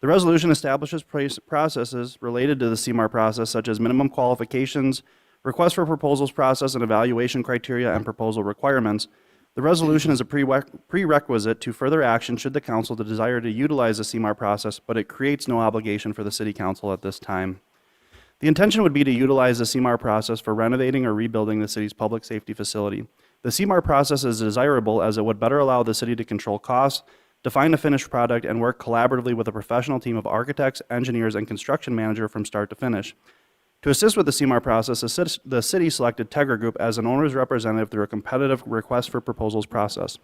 The resolution establishes processes related to the CMAR process, such as minimum qualifications, request for proposals process and evaluation criteria, and proposal requirements. The resolution is a prerequisite to further action should the council desire to utilize the CMAR process, but it creates no obligation for the city council at this time. The intention would be to utilize the CMAR process for renovating or rebuilding the city's public safety facility. The CMAR process is desirable as it would better allow the city to control costs, define a finished product, and work collaboratively with a professional team of architects, engineers, and construction manager from start to finish. To assist with the CMAR process, the city selected Tegra Group as an owner's representative through a competitive request for proposals process.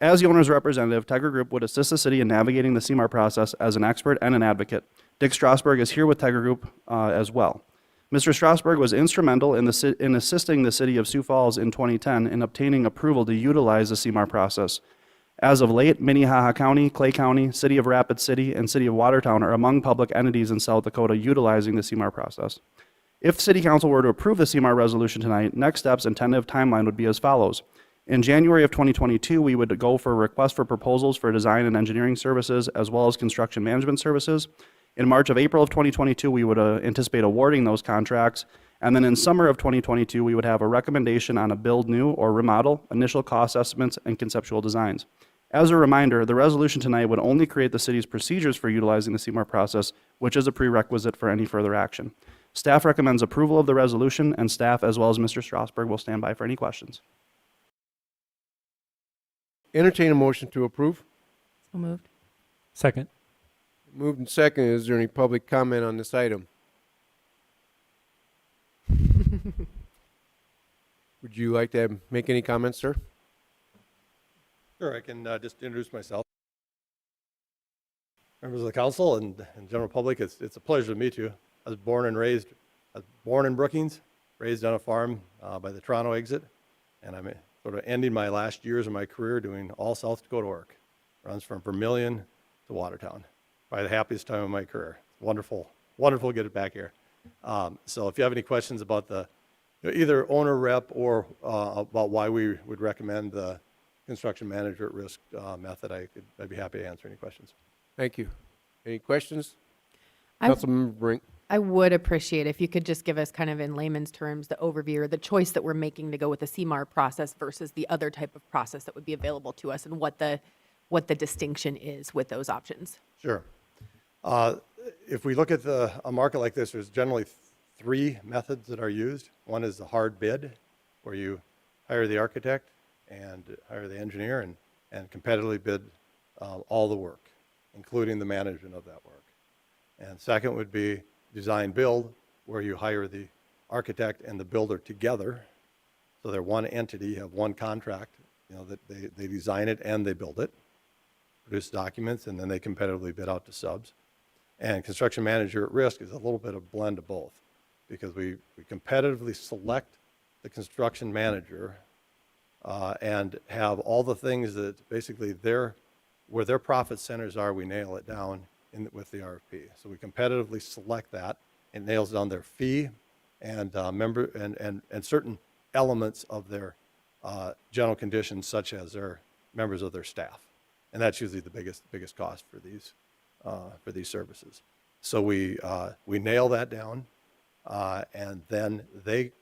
As the owner's representative, Tegra Group would assist the city in navigating the CMAR process as an expert and an advocate. Dick Strasberg is here with Tegra Group as well. Mr. Strasberg was instrumental in assisting the city of Sioux Falls in 2010 in obtaining approval to utilize the CMAR process. As of late, Minnehaha County, Clay County, City of Rapid City, and City of Watertown are among public entities in South Dakota utilizing the CMAR process. If City Council were to approve the CMAR resolution tonight, next steps and tentative timeline would be as follows. In January of 2022, we would go for a request for proposals for design and engineering services as well as construction management services. In March of April of 2022, we would anticipate awarding those contracts. And then in summer of 2022, we would have a recommendation on a build new or remodel, initial cost estimates, and conceptual designs. As a reminder, the resolution tonight would only create the city's procedures for utilizing the CMAR process, which is a prerequisite for any further action. Staff recommends approval of the resolution, and staff, as well as Mr. Strasberg, will stand by for any questions. Entertain a motion to approve. So moved. Second. Moved and second. Is there any public comment on this item? Would you like to make any comments, sir? Sure, I can just introduce myself. Members of the council and general public, it's a pleasure to meet you. I was born in Brookings, raised on a farm by the Toronto exit, and I'm sort of ending my last years of my career doing all South Dakota work. Runs from Vermilion to Watertown. Probably the happiest time of my career. Wonderful, wonderful to get it back here. So if you have any questions about the either owner rep or about why we would recommend the construction manager at risk method, I'd be happy to answer any questions. Thank you. Any questions? I- Councilmember Brink. I would appreciate if you could just give us kind of in layman's terms the overview or the choice that we're making to go with the CMAR process versus the other type of process that would be available to us and what the distinction is with those options. Sure. If we look at a market like this, there's generally three methods that are used. One is the hard bid, where you hire the architect and hire the engineer and competitively bid all the work, including the management of that work. And second would be design build, where you hire the architect and the builder together. So they're one entity, have one contract, that they design it and they build it, produce documents, and then they competitively bid out to subs. And construction manager at risk is a little bit of blend of both, because we competitively select the construction manager and have all the things that basically where their profit centers are, we nail it down with the RFP. So we competitively select that. It nails down their fee and and certain elements of their general conditions, such as their members of their staff, and that's usually the biggest cost for these services. So we nail that down, and then they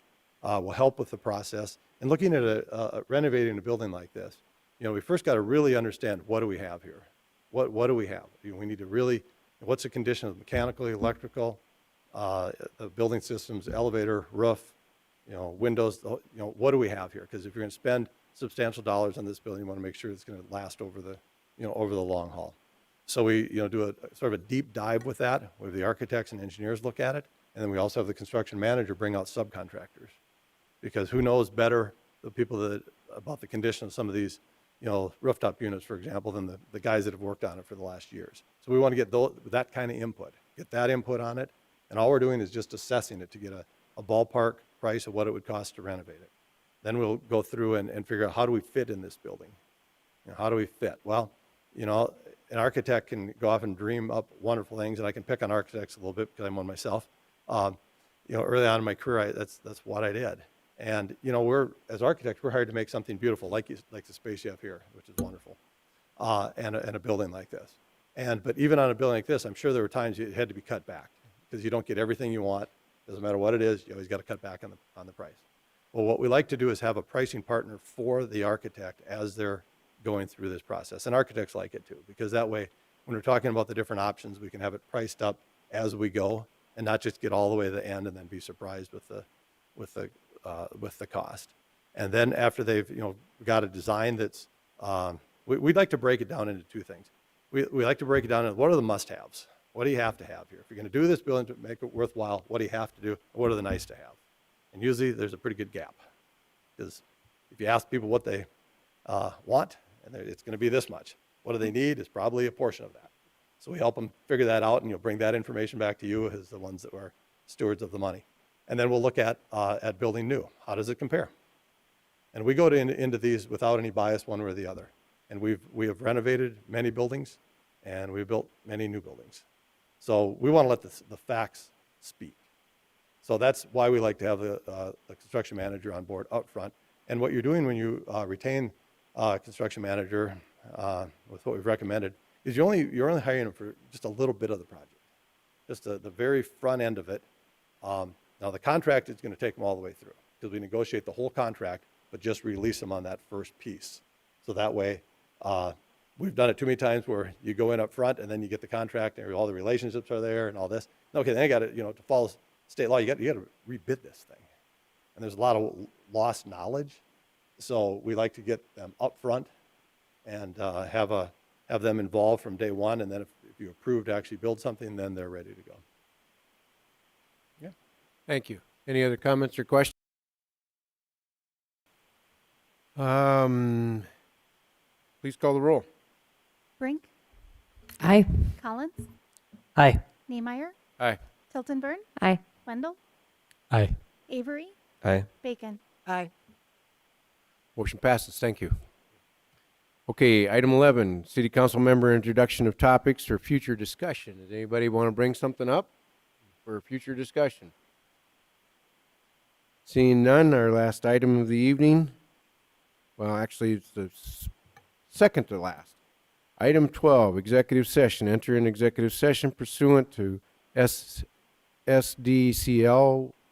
will help with the process. And looking at renovating a building like this, we first got to really understand, what do we have here? What do we have? We need to really, what's the condition of mechanical, electrical, the building systems, elevator, roof, windows, what do we have here? Because if you're going to spend substantial dollars on this building, you want to make sure it's going to last over the long haul. So we, do a sort of a deep dive with that, where the architects and engineers look at it, and then we also have the construction manager bring out subcontractors, because who knows better the people about the condition of some of these, rooftop units, for example, than the guys that have worked on it for the last years. So we want to get that kind of input, get that input on it, and all we're doing is just assessing it to get a ballpark price of what it would cost to renovate it. Then we'll go through and figure out, how do we fit in this building? How do we fit? Well, you know, an architect can go off and dream up wonderful things, and I can pick on architects a little bit because I'm one myself. You know, early on in my career, that's what I did. And, you know, as architects, we're hired to make something beautiful, like the space you have here, which is wonderful, and a building like this. But even on a building like this, I'm sure there were times you had to be cut back because you don't get everything you want. Doesn't matter what it is, you always got to cut back on the price. Well, what we like to do is have a pricing partner for the architect as they're going through this process. And architects like it too, because that way, when we're talking about the different options, we can have it priced up as we go and not just get all the way to the end and then be surprised with the cost. And then after they've, you know, got a design that's, we'd like to break it down into two things. We like to break it down into what are the must-haves? What do you have to have here? If you're going to do this building to make it worthwhile, what do you have to do? What are the nice to have? And usually there's a pretty good gap, because if you ask people what they want, and it's going to be this much. What do they need is probably a portion of that. So we help them figure that out, and you'll bring that information back to you as the ones that were stewards of the money. And then we'll look at building new. How does it compare? And we go into these without any bias one way or the other. And we have renovated many buildings, and we've built many new buildings. So we want to let the facts speak. So that's why we like to have the construction manager on board up front. And what you're doing when you retain construction manager with what we've recommended is you're only hiring them for just a little bit of the project, just the very front end of it. Now the contract is going to take them all the way through, because we negotiate the whole contract, but just release them on that first piece. So that way, we've done it too many times where you go in up front and then you get the contract and all the relationships are there and all this. Okay, then you got to, you know, to follow state law, you got to rebid this thing. And there's a lot of lost knowledge. So we like to get them up front and have them involved from day one. And then if you approve to actually build something, then they're ready to go. Yeah. Thank you. Any other comments or questions? Please call the roll. Brink, Aye. Collins, Aye. Niemeyer, Aye. Tiltonburn, Aye. Wendell, Aye. Avery, Aye. Bacon. Aye. Motion passes. Thank you. Okay, item 11, City Council member introduction of topics for future discussion. Does anybody want to bring something up for future discussion? Seeing none, our last item of the evening. Well, actually, it's the second to last. Item 12, executive session. Enter an executive session pursuant to SDCL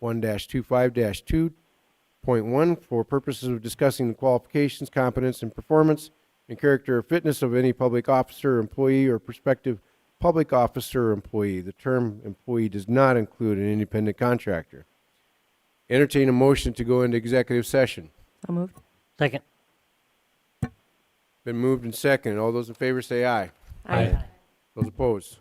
1-25-2.1 for purposes of discussing the qualifications, competence, and performance and character or fitness of any public officer, employee, or prospective public officer or employee. The term employee does not include an independent contractor. Entertain a motion to go into executive session. So moved. Second. Been moved and seconded. All those in favor say aye. Aye. Those opposed?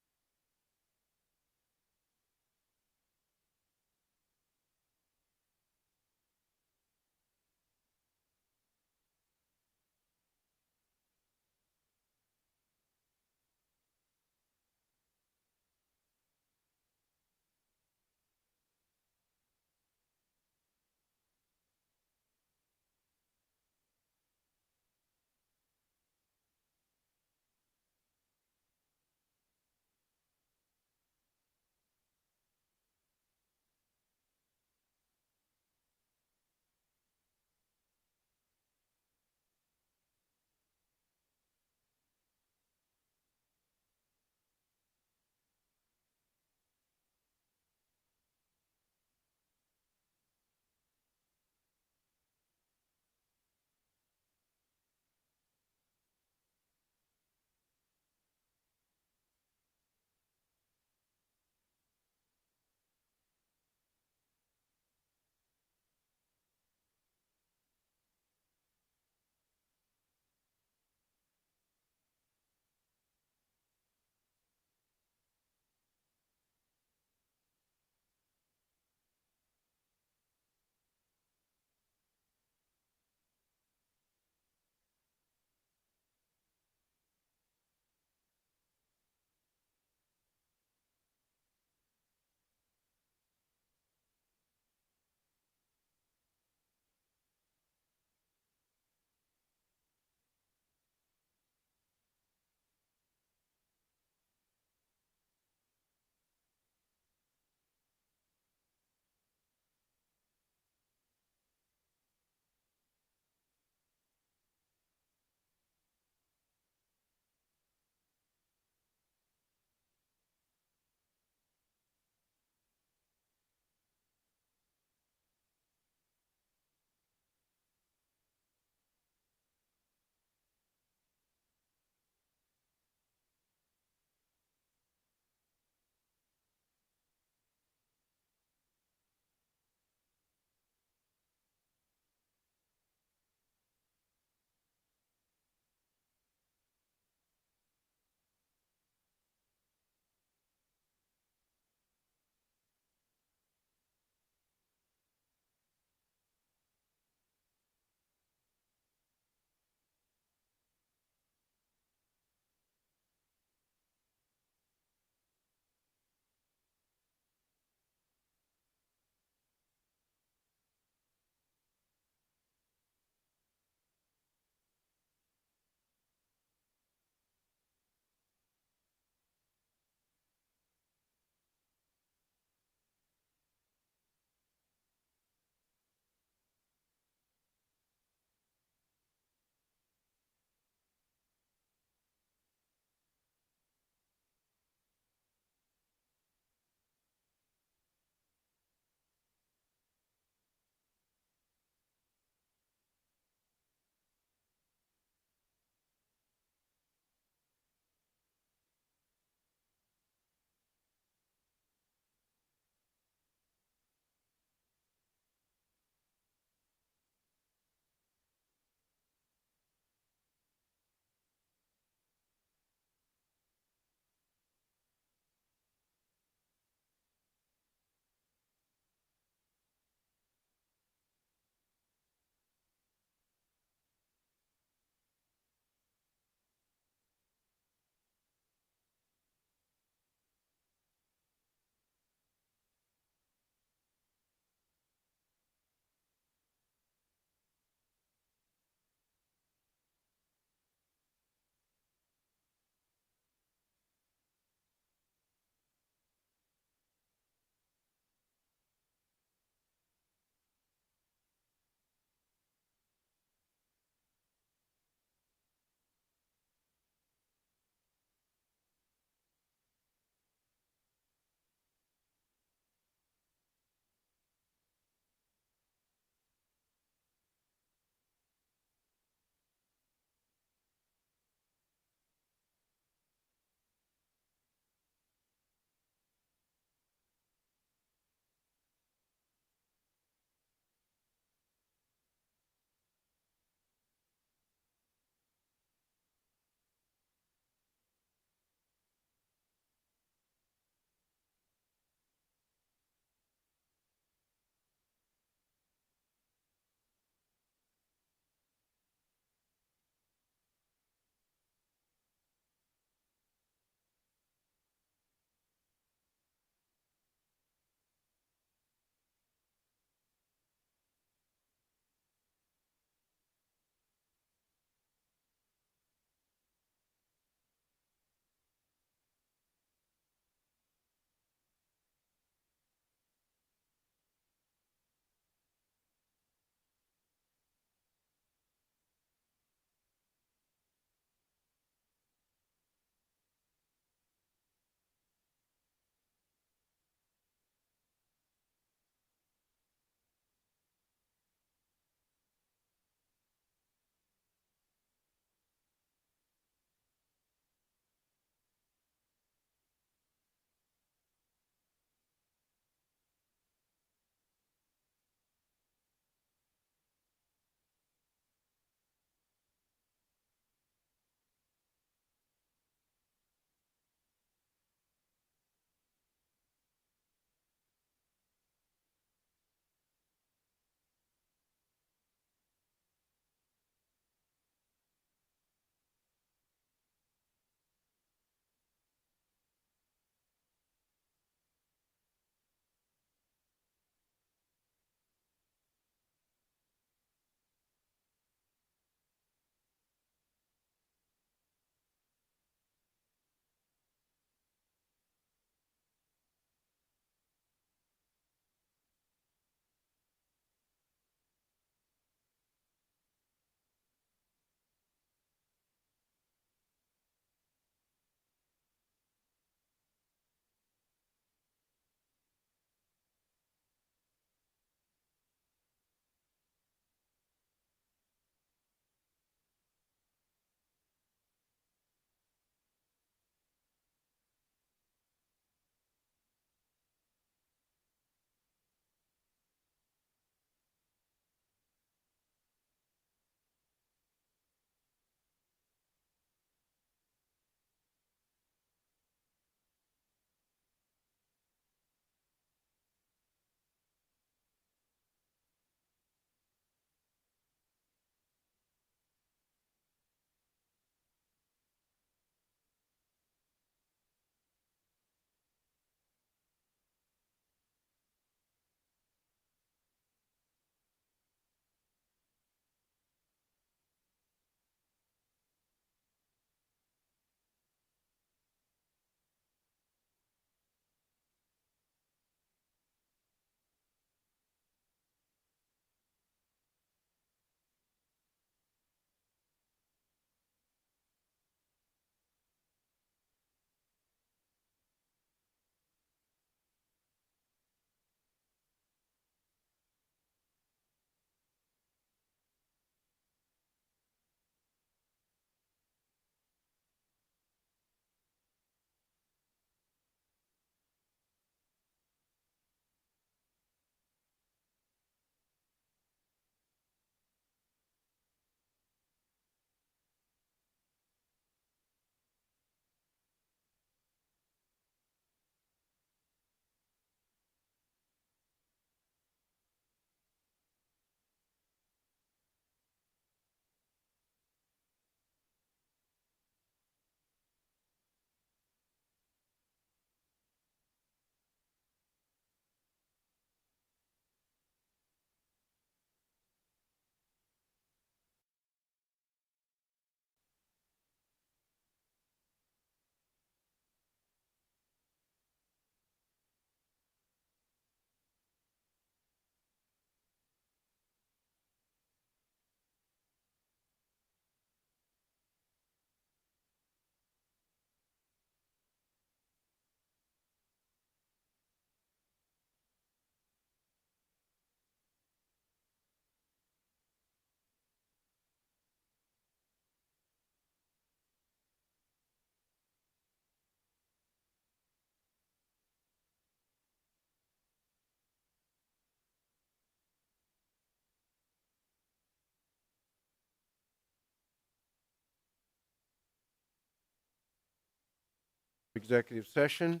executive session.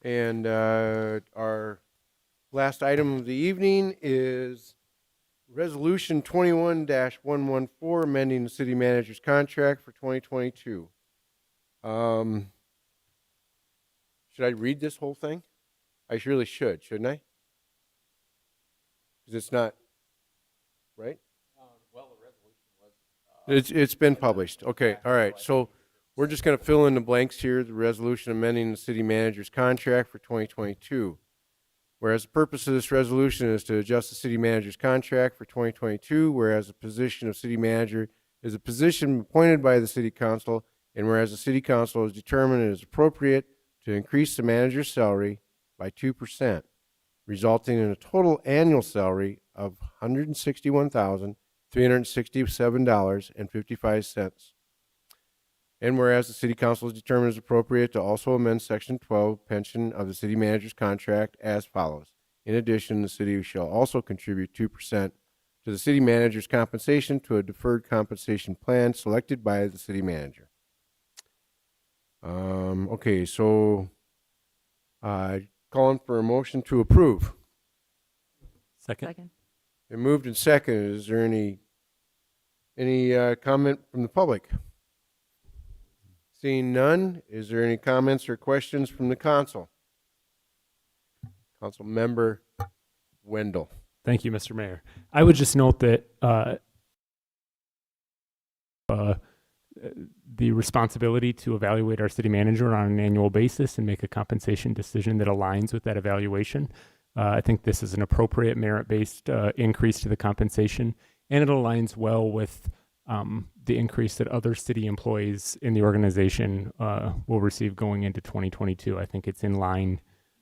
And our last item of the evening is Resolution 21-114, amending the city manager's contract for 2022. Should I read this whole thing? I really should, shouldn't I? Because it's not, right? Well, the resolution was. It's been published. Okay, all right. So we're just going to fill in the blanks here. The resolution amending the city manager's contract for 2022. Whereas the purpose of this resolution is to adjust the city manager's contract for 2022, whereas the position of city manager is a position appointed by the city council, and whereas the city council has determined it is appropriate to increase the manager's salary by 2%, resulting in a total annual salary of $161,367.55. And whereas the city council has determined it is appropriate to also amend section 12 pension of the city manager's contract as follows. In addition, the city shall also contribute 2% to the city manager's compensation to a deferred compensation plan selected by the city manager. Okay, so calling for a motion to approve. Second. Been moved and seconded. Is there any comment from the public? Seeing none, is there any comments or questions from the council? Council member Wendell. Thank you, Mr. Mayor. I would just note that the responsibility to evaluate our city manager on an annual basis and make a compensation decision that aligns with that evaluation. I think this is an appropriate merit-based increase to the compensation, and it aligns well with the increase that other city employees in the organization will receive going into 2022. I think it's in line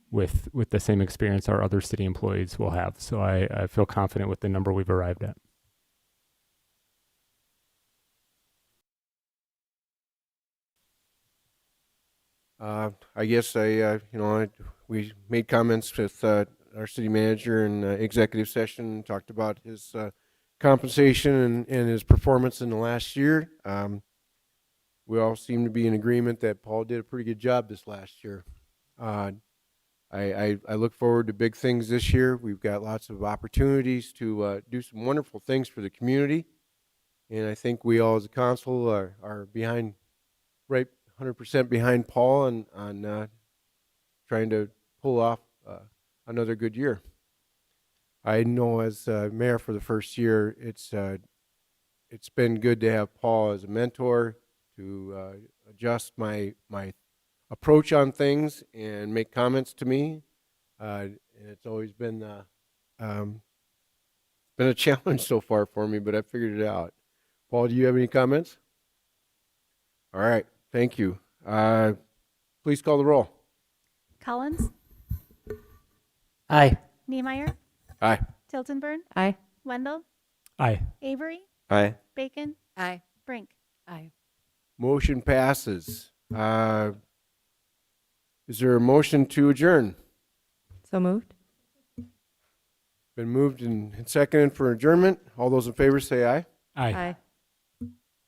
with the same experience our other city employees will have. So I feel confident with the number we've arrived at. I guess we made comments with our city manager in executive session, talked about his compensation and his performance in the last year. We all seem to be in agreement that Paul did a pretty good job this last year. I look forward to big things this year. We've got lots of opportunities to do some wonderful things for the community, and I think we all as a council are behind, right, 100% behind Paul on trying to pull off another good year. I know as mayor for the first year, it's been good to have Paul as a mentor to adjust my approach on things and make comments to me. And it's always been a challenge so far for me, but I figured it out. Paul, do you have any comments? All right, thank you. Please call the roll. Collins, Aye. Niemeyer, Aye. Tiltonburn, Aye. Wendell, Aye. Avery, Aye. Bacon, Aye. Brink. Aye. Motion passes. Is there a motion to adjourn? So moved? Been moved and seconded for adjournment. All those in favor say aye. Aye.